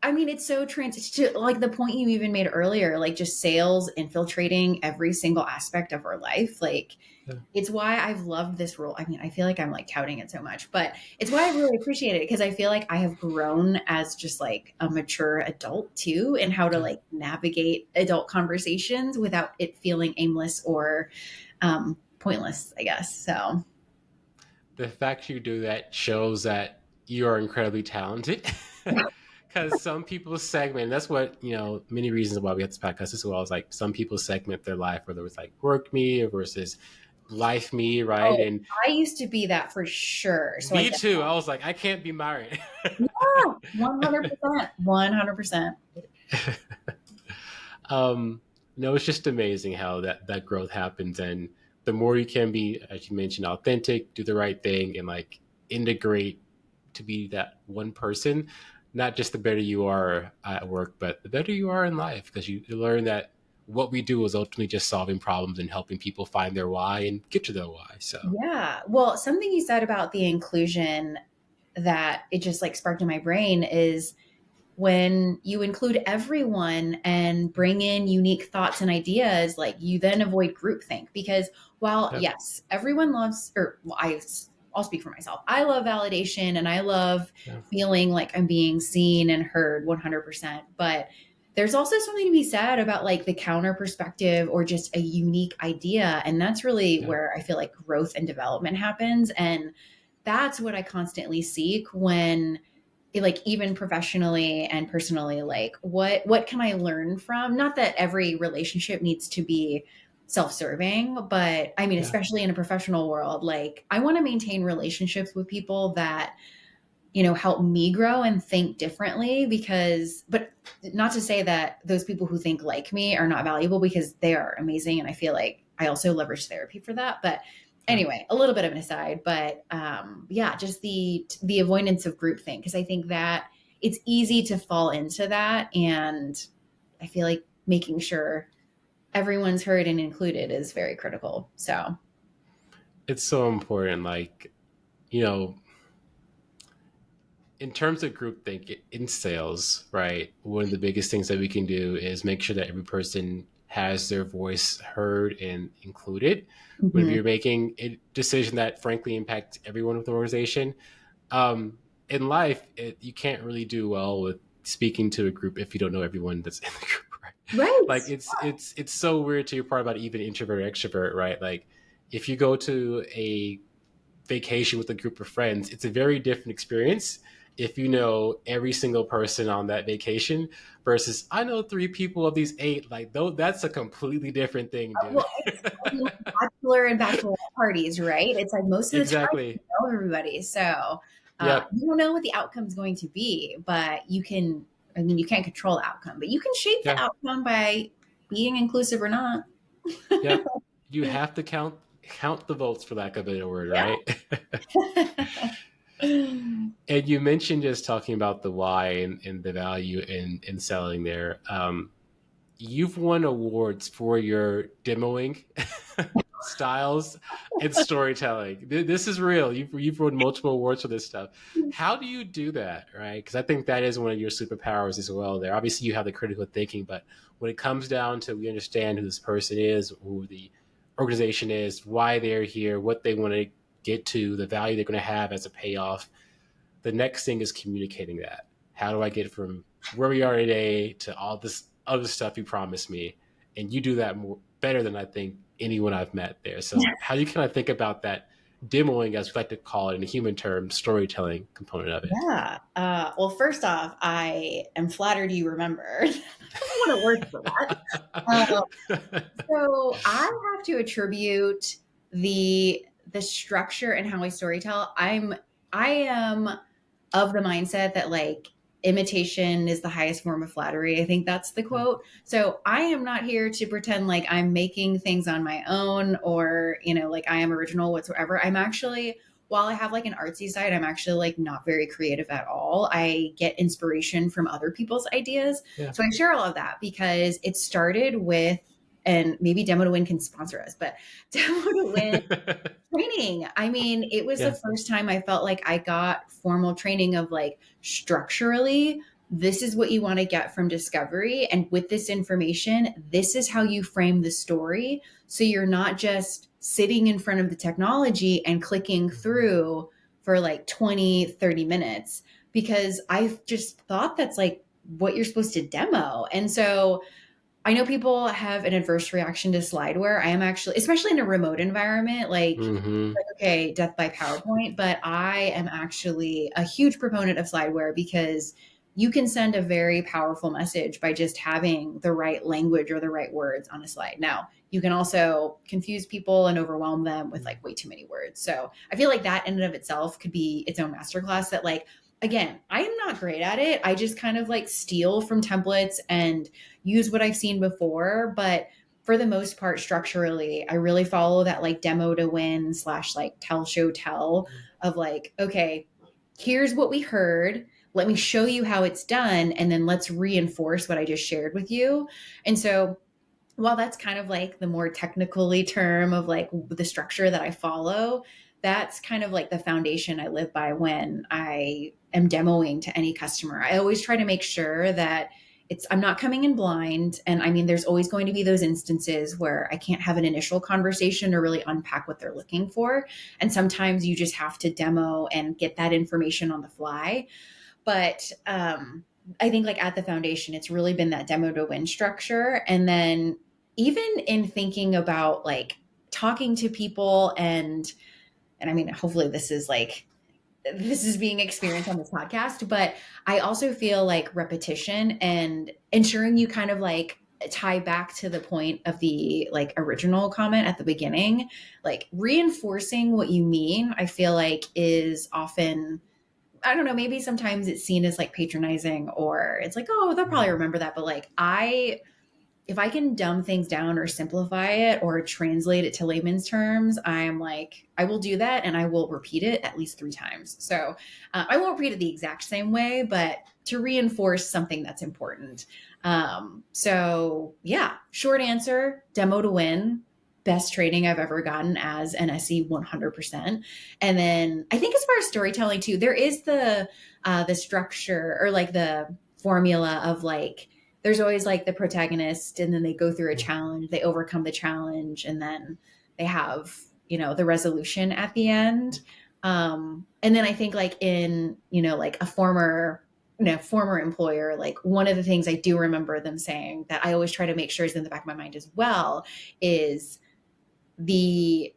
I mean, it's so to like the point you even made earlier, like just sales infiltrating every single aspect of our life. Like Yeah. it's why I've loved this role. I mean, I feel like I'm like touting it so much, but it's why I really appreciate it because I feel like I have grown as just like a mature adult too, and how to Yeah. like navigate adult conversations without it feeling aimless or pointless, I guess. So, The fact you do that shows that you are incredibly talented. Because some people segment, that's what, many reasons why we have this podcast as well is like some people segment their life, whether it's like work me versus life me, right? oh, And I used to be that for sure. So I me get too. I was like, I can't be Myron. yeah, 100%, 100%. um, no, it's just amazing how that growth happens, and the more you can be, as you mentioned, authentic, do the right thing, and like integrate to be that one person. Not just the better you are at work, but the better you are in life, because you learn that what we do is ultimately just solving problems and helping people find their why and get to their why. So Yeah. Well, something you said about the inclusion that it just like sparked in my brain is when you include everyone and bring in unique thoughts and ideas, like you then avoid groupthink because while yeah, yes, everyone loves, or well, I'll speak for myself. I love validation and I love yeah, feeling like I'm being seen and heard 100%. But there's also something to be said about like the counter perspective or just a unique idea. And that's really yeah, where I feel like growth and development happens. And that's what I constantly seek when like even professionally and personally, like what can I learn from, not that every relationship needs to be self-serving, but I mean, yeah, especially in a professional world, like I want to maintain relationships with people that help me grow and think differently because but not to say that those people who think like me are not valuable because they are amazing and I feel like I also leverage therapy for that. But yeah. anyway, a little bit of an aside, but yeah, just the avoidance of groupthink because I think that it's easy to fall into that, and I feel like making sure everyone's heard and included is very critical. So It's so important. Like, you know, in terms of groupthink in sales, right? One of the biggest things that we can do is make sure that every person has their voice heard and included. When mhm. you're making a decision that frankly impacts everyone with the organization, um, in life, you can't really do well with speaking to a group if you don't know everyone that's in the group, right? Right. Like it's so weird to your part about even introvert extrovert, right? Like if you go to a vacation with a group of friends, it's a very different experience if you know every single person on that vacation versus I know three people of these eight. Like, though, that's a completely different thing, dude. Well, it's I mean, bachelor and bachelorette parties, right? It's like most of the time you Exactly. know everybody. So Yep. you don't know what the outcome's going to be, but you can, I mean, you can't control the outcome, but you can shape the Yeah. outcome by being inclusive or not. Yep. You have to count the votes, for lack of a better word, Yeah. right? And you mentioned just talking about the why and the value in selling there. You've won awards for your demoing styles and storytelling. This is real. You've won multiple awards for this stuff. How do you do that, right? Because I think that is one of your superpowers as well. There, obviously, you have the critical thinking, but when it comes down to we understand who this person is, who the organization is, why they're here, what they want to get to, the value they're going to have as a payoff. The next thing is communicating that. How do I get from where we are today to all this other stuff you promised me? And you do that better than I think anyone I've met there. So how do you kind of think about that demoing, as we like to call it in a human term, storytelling component of it? Yeah. Well, first off, I am flattered you remember. I want to work for that. Um, So I have to attribute the structure and how I storytell. I am of the mindset that like imitation is the highest form of flattery. I think that's the Yeah, quote. So I am not here to pretend like I'm making things on my own or, like I am original whatsoever. I'm actually, while I have like an artsy side, I'm actually like not very creative at all. I get inspiration from other people's ideas. yeah, So I share all of that because it started with, and maybe Demo to Win can sponsor us, but Demo to Win training. I mean, it was the Yeah. first time I felt like I got formal training of like structurally, this is what you want to get from discovery. And with this information, this is how you frame the story. So you're not just sitting in front of the technology and clicking through for like 20, 30 minutes, because I just thought that's like what you're supposed to demo. And so I know people have an adverse reaction to slideware. I am actually, especially in a remote environment, Hmm. okay, death by PowerPoint, but I am actually a huge proponent of slideware because you can send a very powerful message by just having the right language or the right words on a slide. Now, you can also confuse people and overwhelm them with like way too many words. So I feel like that in and of itself could be its own masterclass that like, again, I am not great at it. I just kind of like steal from templates and use what I've seen before. But for the most part, structurally, I really follow that like demo to win / like tell, show, tell of like, okay, here's what we heard. Let me show you how it's done. And then let's reinforce what I just shared with you. And so while that's kind of like the more technically term of like the structure that I follow, that's kind of like the foundation I live by when I am demoing to any customer. I always try to make sure that I'm not coming in blind. And I mean, there's always going to be those instances where I can't have an initial conversation or really unpack what they're looking for. And sometimes you just have to demo and get that information on the fly. But I think like at the foundation, it's really been that demo to win structure. And then even in thinking about like talking to people and I mean, hopefully this is being experienced on this podcast, but I also feel like repetition and ensuring you kind of like tie back to the point of the like original comment at the beginning, like reinforcing what you mean, I feel like is often, I don't know, maybe sometimes it's seen as like patronizing or it's like, oh, they'll probably remember that. But like, if I can dumb things down or simplify it or translate it to layman's terms, I'm like, I will do that and I will repeat it at least 3 times. So I won't repeat it the exact same way, but to reinforce something that's important. So yeah, short answer, demo to win. Best training I've ever gotten as an SE 100%. And then I think as far as storytelling too, there is the structure or like the formula of like, there's always like the protagonist and then they go through a challenge, they overcome the challenge, and then they have, the resolution at the end. And then I think like in, like a former employer, like one of the things I do remember them saying that I always try to make sure is in the back of my mind as well is the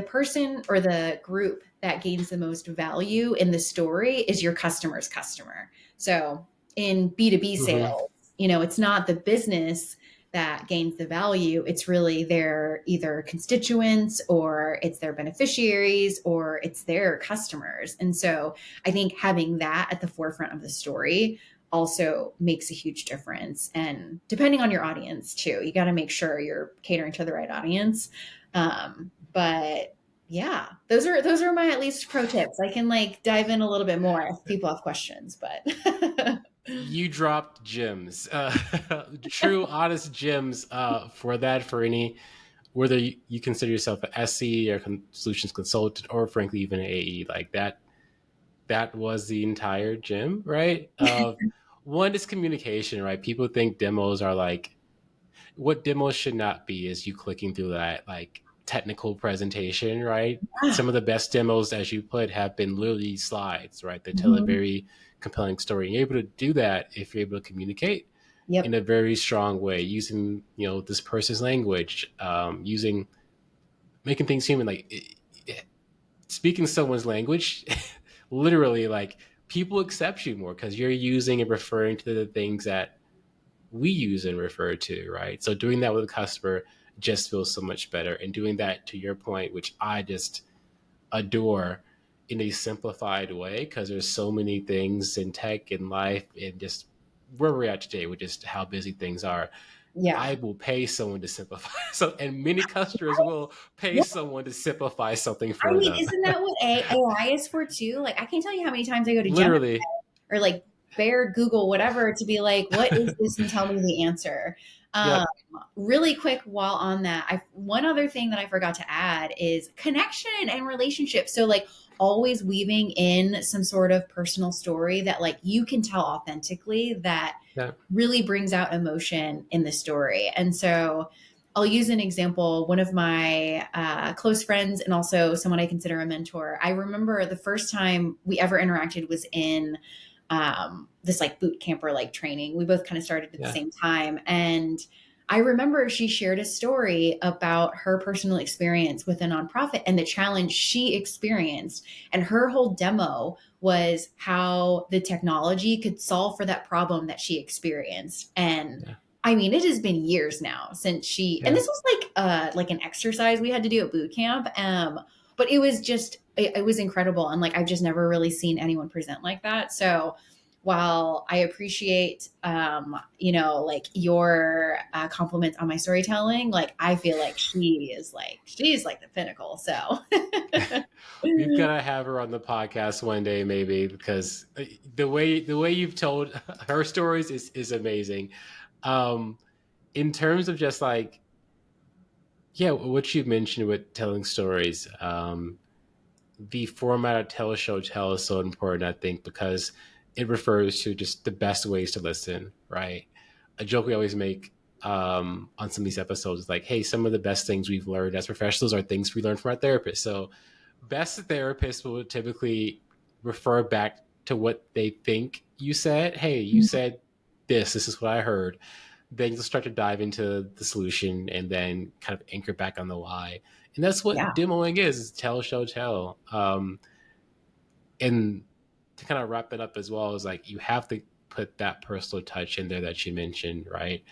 person or the group that gains the most value in the story is your customer's customer. So in B2B Hmm. sales, it's not the business that gains the value. It's really their either constituents or it's their beneficiaries or it's their customers. And so I think having that at the forefront of the story also makes a huge difference. And depending on your audience too, you got to make sure you're catering to the right audience. But yeah, those are my at least pro tips. I can like dive in a little bit more if people have questions, but You dropped gems, true, honest gems for that. For any, whether you consider yourself an SE or solutions consultant, or frankly even an AE, like that. That was the entire gem, right? One is communication, right? People think demos are like, what demos should not be is you clicking through that like technical presentation, right? Some of the best demos, as you put, have been literally slides, right? They tell a Mhm. very compelling story. And you're able to do that if you're able to communicate in Yep. a very strong way, using this person's language, using making things human, like speaking someone's language. Literally, like people accept you more because you're using and referring to the things that we use and refer to, right? So doing that with a customer just feels so much better. And doing that, to your point, which I just adore, in a simplified way, because there's so many things in tech and life and just where we're at today with just how busy things are. Yeah. I will pay someone to simplify. So, and many customers will pay someone to simplify something I for mean, them. isn't that what AI is for too? Like, I can't tell you how many times I go to Gemini Literally. or like Baird, Google, whatever, to be like, what is this? And tell me the answer. Yep. Really quick while on that, one other thing that I forgot to add is connection and relationship. So like always weaving in some sort of personal story that like you can tell authentically that Yep. really brings out emotion in the story. And so I'll use an example. One of my close friends and also someone I consider a mentor. I remember the first time we ever interacted was in this like boot camp or like training. We both kind of started at the Yeah. same time. And I remember she shared a story about her personal experience with a nonprofit and the challenge she experienced. And her whole demo was how the technology could solve for that problem that she experienced. And Yeah. I mean, it has been years now since and Yeah. this was like an exercise we had to do at boot camp. But it was just, it was incredible. And like, I've just never really seen anyone present like that. So while I appreciate, like your compliments on my storytelling, like I feel like she's like the pinnacle. So We've got to have her on the podcast one day, maybe, because the way you've told her stories is amazing. Um, in terms of just like, yeah, what you mentioned with telling stories, the format of tell, show, tell is so important, I think, because it refers to just the best ways to listen, right? A joke we always make on some of these episodes is like, hey, some of the best things we've learned as professionals are things we learned from our therapist. So best therapists will typically refer back to what they think you said. Hey, you said this is what I heard. Then you'll start to dive into the solution and then kind of anchor back on the why. And that's yeah, what demoing is tell, show, tell. And to kind of wrap it up as well is like you have to put that personal touch in there that you mentioned, right?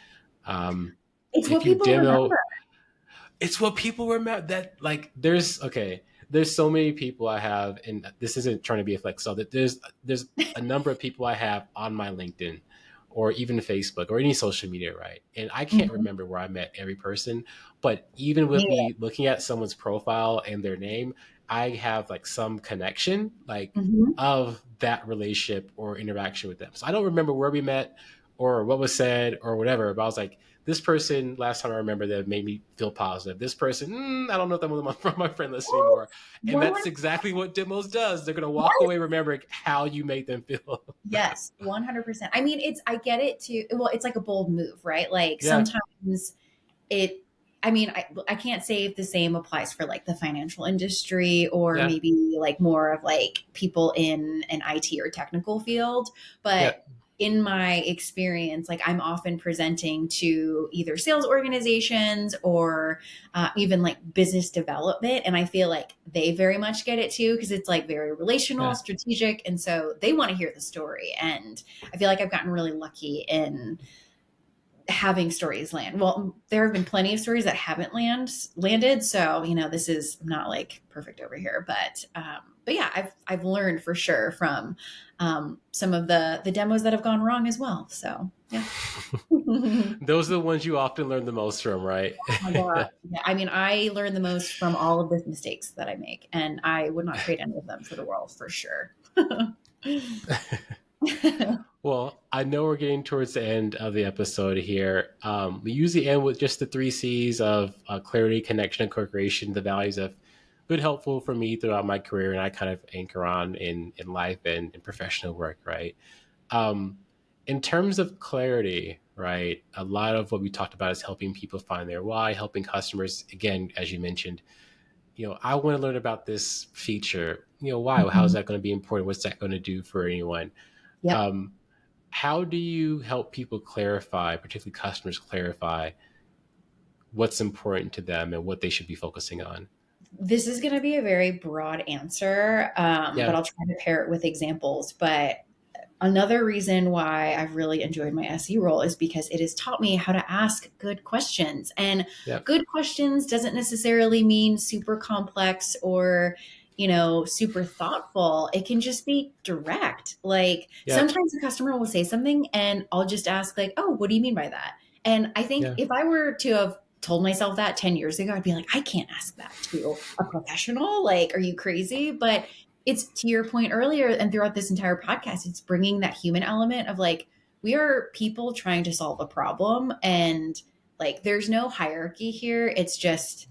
Um, it's what if you people remember. demo, it's what people remember. That like there's so many people I have, and this isn't trying to be a flex, so that there's a number of people I have on my LinkedIn or even Facebook or any social media, right? And I can't Mhm. remember where I met every person, but even with Yeah. me looking at someone's profile and their name, I have like some connection like Mhm. of that relationship or interaction with them. So I don't remember where we met or what was said or whatever, but I was like, this person last time I remember that made me feel positive. This person, I don't know if I'm my friend list anymore. And that's 100. exactly what Demos does. They're gonna walk Yes. away remembering how you made them feel. Yes, 100%. I mean, I get it too. Well, it's like a bold move, right? Like Yeah, sometimes it, I mean, I can't say if the same applies for like the financial industry or yeah, maybe like more of like people in an IT or technical field, yeah, but in my experience, like I'm often presenting to either sales organizations or even like business development. And I feel like they very much get it too, because it's like very relational, yeah. strategic. And so they want to hear the story. And I feel like I've gotten really lucky in having stories land. Well, there have been plenty of stories that haven't landed. So, this is not like perfect over here, but yeah, I've learned for sure from some of the demos that have gone wrong as well. So yeah. Oh Those are the ones you often learn the most from, right? my God. Yeah. I mean, I learn the most from all of the mistakes that I make, and I would not trade any of them for the world for sure. Well, I know we're getting towards the end of the episode here. We usually end with just the three C's of clarity, connection, and co-creation, the values that have been helpful for me throughout my career, and I kind of anchor on in life and in professional work, right? Um, in terms of clarity, right, a lot of what we talked about is helping people find their why, helping customers, again, as you mentioned, I want to learn about this feature. Why? How is Mhm. that going to be important? What's that going to do for anyone? Yep. Um, how do you help people clarify, particularly customers clarify what's important to them and what they should be focusing on? This is going to be a very broad answer, but Yeah, I'll try to pair it with examples. But another reason why I've really enjoyed my SE role is because it has taught me how to ask good questions. And yeah, good questions doesn't necessarily mean super complex or, super thoughtful. It can just be direct. Like yeah, sometimes a customer will say something and I'll just ask, like, oh, what do you mean by that? And I think yeah, if I were to have told myself that 10 years ago, I'd be like, I can't ask that to a professional. Like, are you crazy? But it's to your point earlier and throughout this entire podcast, it's bringing that human element of like, we are people trying to solve a problem. And Like there's no hierarchy here. It's just,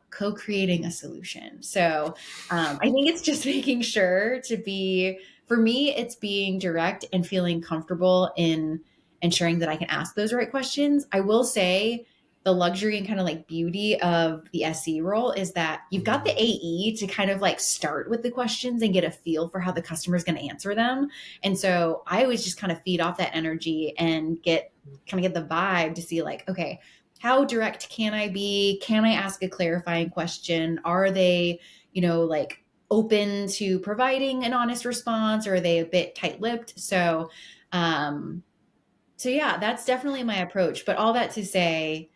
co-creating a solution. So I think it's just making sure to be, for me, it's being direct and feeling comfortable in ensuring that I can ask those right questions. I will say the luxury and kind of like beauty of the SE role is that you've got the AE to kind of like start with the questions and get a feel for how the customer is going to answer them. And so I always just kind of feed off that energy and get the vibe to see like, okay, how direct can I be? Can I ask a clarifying question? Are they, like open to providing an honest response, or are they a bit tight-lipped? So yeah, that's definitely my approach. But all that to say,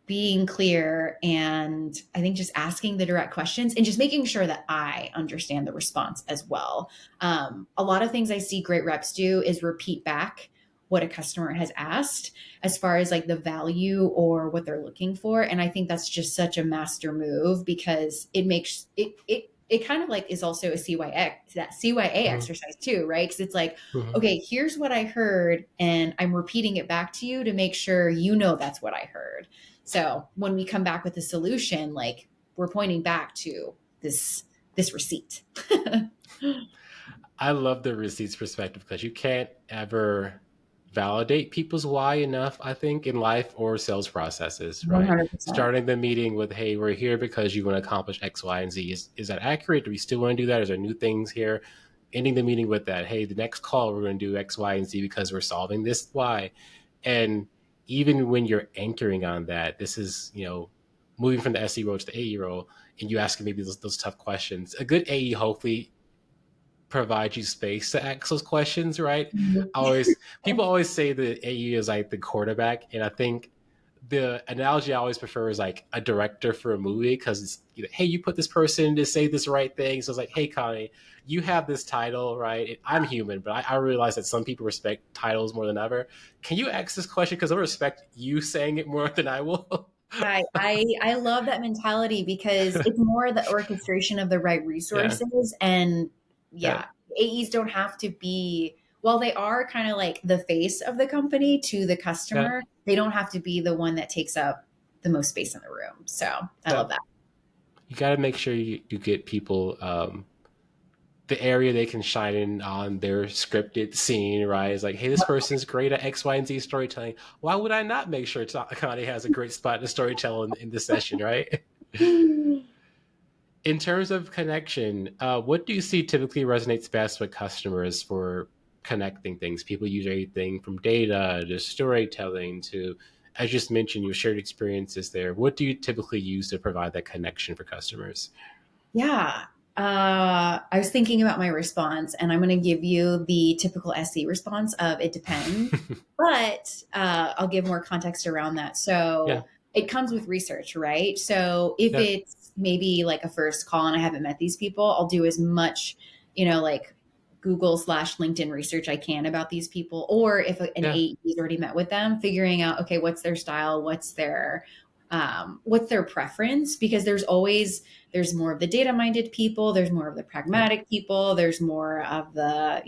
being clear, and I think just asking the direct questions and just making sure that I understand the response as well. A lot of things I see great reps do is repeat back what a customer has asked as far as like the value or what they're looking for. And I think that's just such a master move, because it makes it kind of like is also a CYA exercise too, right? Because it's like, okay, here's what I heard, and I'm repeating it back to you to make sure that's what I heard. So when we come back with a solution, like we're pointing back to this receipt. I love the receipts perspective, because you can't ever validate people's why enough, I think, in life or sales processes, right? 100%. Starting the meeting with, hey, we're here because you want to accomplish X, Y, and Z. Is that accurate? Do we still want to do that? Is there new things here? Ending the meeting with that, hey, the next call, we're going to do X, Y, and Z because we're solving this Y. And even when you're anchoring on that, this is, moving from the SE role to the AE role, and you asking maybe those tough questions. A good AE hopefully provide you space to ask those questions, right? People always say the AE is like the quarterback, and I think the analogy I always prefer is like a director for a movie, because it's, hey, you put this person to say this right thing. So it's like, hey, Connie, you have this title, right? I'm human, but I realize that some people respect titles more than ever. Can you ask this question? Because I respect you saying it more than I will. I love that mentality, because it's more the orchestration of the right resources. And AEs don't have to be, while they are kind of like the face of the company to the customer, they don't have to be the one that takes up the most space in the room. So I love that. You got to make sure you get people the area they can shine in on their scripted scene, right? It's like, hey, this person's great at X, Y, and Z storytelling. Why would I not make sure Connie has a great spot to storytell in this session, right? In terms of connection, what do you see typically resonates best with customers for connecting things? People use everything from data to storytelling to, as just mentioned, your shared experiences there. What do you typically use to provide that connection for customers? Yeah. I was thinking about my response, and I'm going to give you the typical SE response of it depends, but I'll give more context around that. So it comes with research, right? So if it's maybe like a first call and I haven't met these people, I'll do as much, like Google/LinkedIn research I can about these people. Or if an AE's already met with them, figuring out, okay, what's their style? What's their preference? Because there's more of the data minded people, there's more of the pragmatic people, there's more of the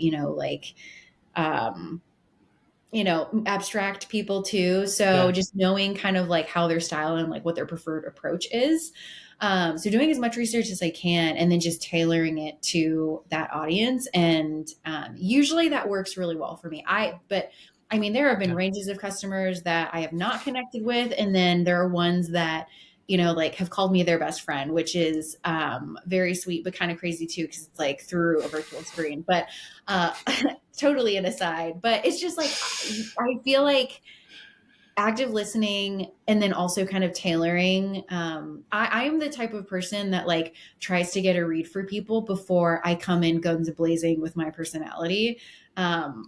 abstract people too. So just knowing kind of like how their style and like what their preferred approach is. So doing as much research as I can, and then just tailoring it to that audience. And usually that works really well for me. There have been ranges of customers that I have not connected with. And then there are ones that, have called me their best friend, which is very sweet, but kind of crazy too, because it's like through a virtual screen. But totally an aside. But it's just like, I feel like active listening and then also kind of tailoring. I am the type of person that like tries to get a read for people before I come in guns blazing with my personality.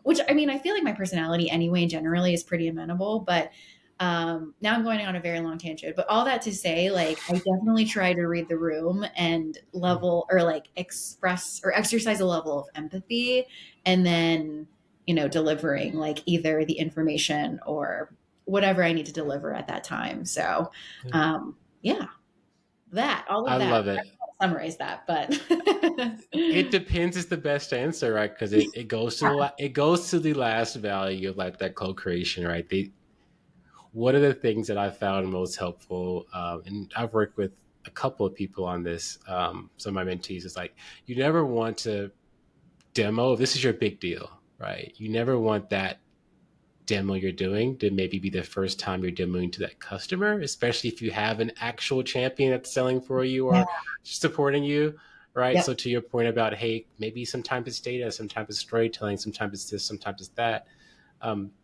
Which I feel like my personality anyway, generally is pretty amenable, but now I'm going on a very long tangent, but all that to say, like, I definitely try to read the room and level or like express or exercise a level of empathy, and then, delivering like either the information or whatever I need to deliver at that time. So, all of I that. love it. I summarize that, but it depends is the best answer, right? Because it goes to the last value of like that co-creation, right? one of the things that I found most helpful, and I've worked with a couple of people on this, some of my mentees, is like, you never want to demo. This is your big deal, right? You never want that demo you're doing to maybe be the first time you're demoing to that customer, especially if you have an actual champion that's selling for you Yeah. or supporting you, right? So Yep. to your point about, hey, maybe sometimes it's data, sometimes it's storytelling, sometimes it's this, sometimes it's that.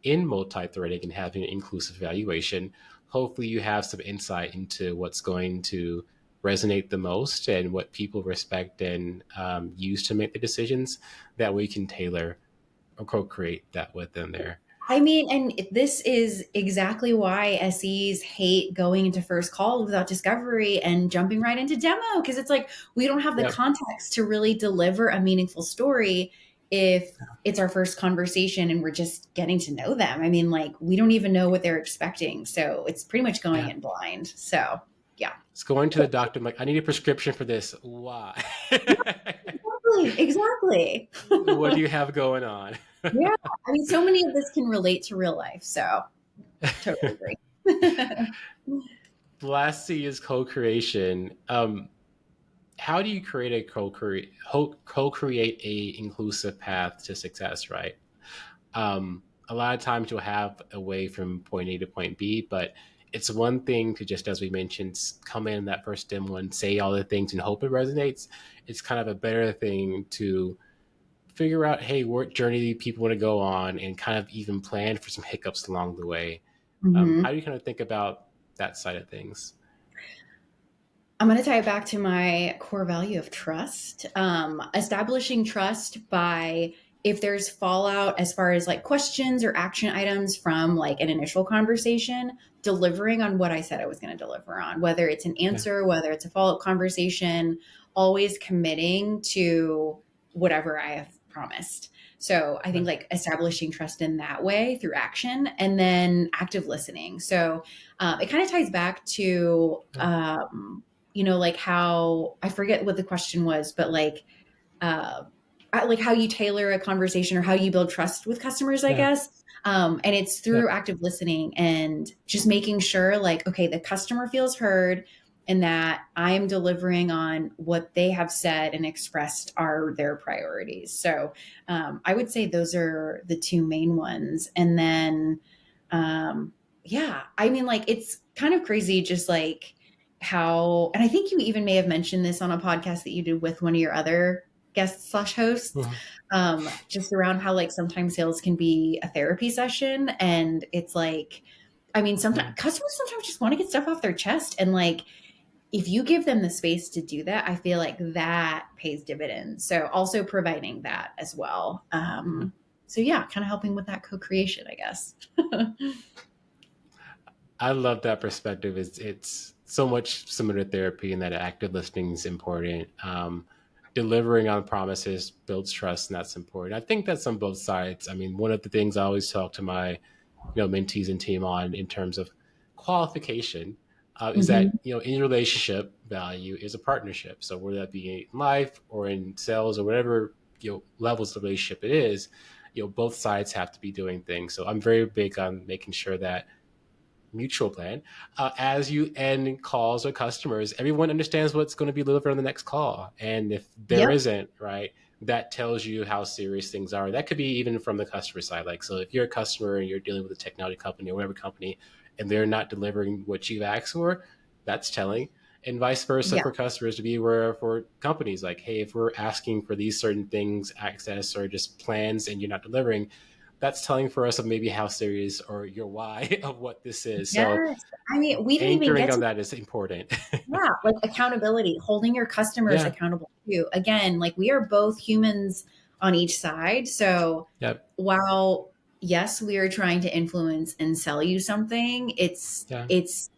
In multi-threading and having an inclusive evaluation, hopefully you have some insight into what's going to resonate the most and what people respect and use to make the decisions. That way you can tailor or co-create that with them there. I mean, and this is exactly why SEs hate going into first call without discovery and jumping right into demo, because it's like we don't have the Yep. context to really deliver a meaningful story if it's our first conversation and we're just getting to know them. I mean, like we don't even know what they're expecting. So it's pretty much going Yeah. in blind. So yeah. It's going to the doctor. I'm like, I need a prescription for this. Why? Exactly. What do you have going on? Yeah. I mean, so many of this can relate to real life. So totally agree. The last C is co-creation. How do you create a co-create a inclusive path to success, right? A lot of times you'll have a way from point A to point B, but it's one thing to just, as we mentioned, come in that first demo and say all the things and hope it resonates. It's kind of a better thing to figure out, hey, what journey people want to go on and kind of even plan for some hiccups along the way. Mhm. How do you kind of think about that side of things? I'm going to tie it back to my core value of trust. Establishing trust by if there's fallout as far as like questions or action items from like an initial conversation, delivering on what I said I was going to deliver on, whether it's an Yeah. answer, whether it's a follow up conversation, always committing to whatever I have promised. So I think like establishing trust in that way through action and then active listening. So it kind of ties back to, like how I forget what the question was, but uh, like how you tailor a conversation or how you build trust with customers, I Yeah. guess. And it's through Yep. active listening and just making sure like, okay, the customer feels heard and that I'm delivering on what they have said and expressed are their priorities. So I would say those are the two main ones. And then, yeah, I mean, like, it's kind of crazy just like how, and I think you even may have mentioned this on a podcast that you did with one of your other guests slash hosts, Mhm. just around how like sometimes sales can be a therapy session. And it's like, I mean, sometimes Mhm. customers sometimes just want to get stuff off their chest. And like, if you give them the space to do that, I feel like that pays dividends. So also providing that as well. So yeah, kind of helping with that co-creation, I guess. I love that perspective. It's so much similar to therapy in that active listening is important. Delivering on promises builds trust, and that's important. I think that's on both sides. I mean, one of the things I always talk to my mentees and team on in terms of qualification is Hmm. that in your relationship, value is a partnership. So whether that be in life or in sales or whatever levels of relationship it is, both sides have to be doing things. So I'm very big on making sure that mutual plan. As you end calls with customers, everyone understands what's going to be delivered on the next call. And if there Yep. isn't, right, that tells you how serious things are. That could be even from the customer side. Like, so if you're a customer and you're dealing with a technology company or whatever company, and they're not delivering what you've asked for, that's telling. And vice versa Yeah. for customers to be aware for companies. Like, hey, if we're asking for these certain things, access or just plans, and you're not delivering, that's telling for us of maybe how serious or your why of what this is. So Yes. I mean, we didn't even anchoring get on to, that is important. yeah, like accountability, holding your customers Yeah. accountable too. Again, like we are both humans on each side. So Yep. while yes, we are trying to influence and sell you something, Yeah. it's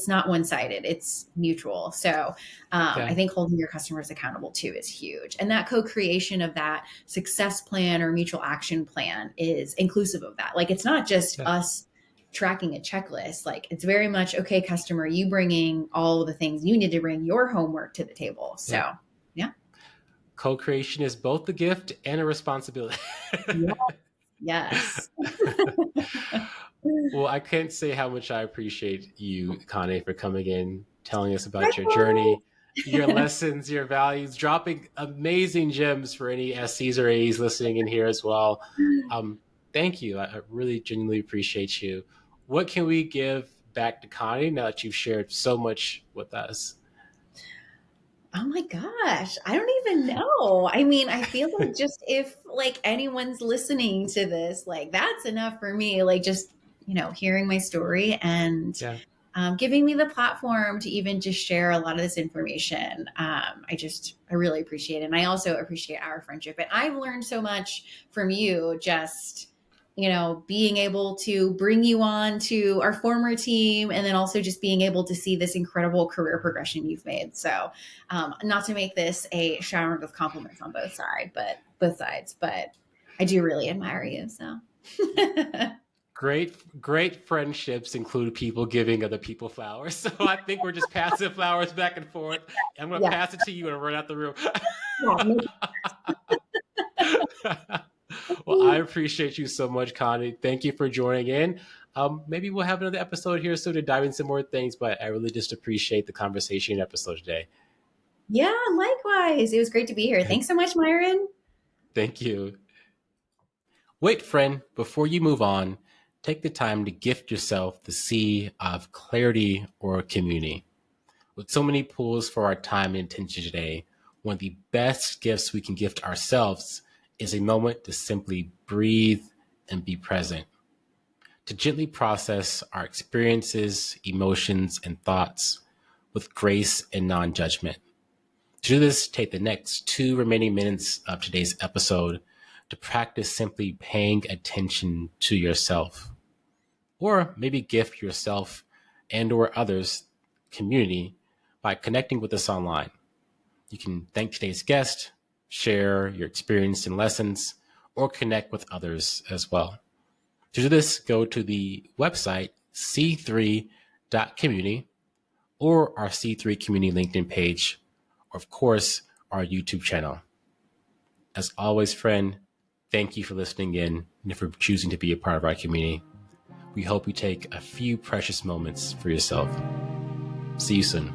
not one-sided, it's mutual. So I Yeah. think holding your customers accountable too is huge, and that co-creation of that success plan or mutual action plan is inclusive of that. Like it's not just Yeah. us tracking a checklist. Like it's very much, okay, customer, you bringing all the things you need to bring your homework to the table. Yep. So yeah. Co-creation is both a gift and a responsibility. Yeah. Yes. Well, I can't say how much I appreciate you, Connie, for coming in, telling us about your Likewise. journey, your lessons, your values, dropping amazing gems for any SCs or A's listening in here as well. Um, Thank you. I really genuinely appreciate you. What can we give back to Connie now that you've shared so much with us? Oh my gosh, I don't even know. I mean, I feel like just if like anyone's listening to this, like that's enough for me. Like just, hearing my story and Yeah. giving me the platform to even just share a lot of this information. I really appreciate it. And I also appreciate our friendship. And I've learned so much from you just, being able to bring you on to our former team and then also just being able to see this incredible career progression you've made. So, not to make this a shower of compliments on both sides, but I do really admire you. So. Great friendships include people giving other people flowers. So I think we're just passing flowers back and forth. I'm going to Yeah. pass it to you and run out the room. Yeah. Well, I appreciate you so much, Connie. Thank you for joining in. Maybe we'll have another episode here soon to dive into some more things, but I really just appreciate the conversation episode today. Yeah, likewise. It was great to be here. Thanks so much, Myron. Thank you. Wait, friend, before you move on, take the time to gift yourself the sea of clarity or community. With so many pools for our time and attention today, one of the best gifts we can gift ourselves is a moment to simply breathe and be present, to gently process our experiences, emotions, and thoughts with grace and non judgment. To do this, take the next 2 remaining minutes of today's episode to practice simply paying attention to yourself, or maybe gift yourself and or others community by connecting with us online. You can thank today's guest, share your experience and lessons, or connect with others as well. To do this, go to the website c3.community or our C3 Community LinkedIn page, or of course, our YouTube channel. As always, friend, thank you for listening in and for choosing to be a part of our community. We hope you take a few precious moments for yourself. See you soon.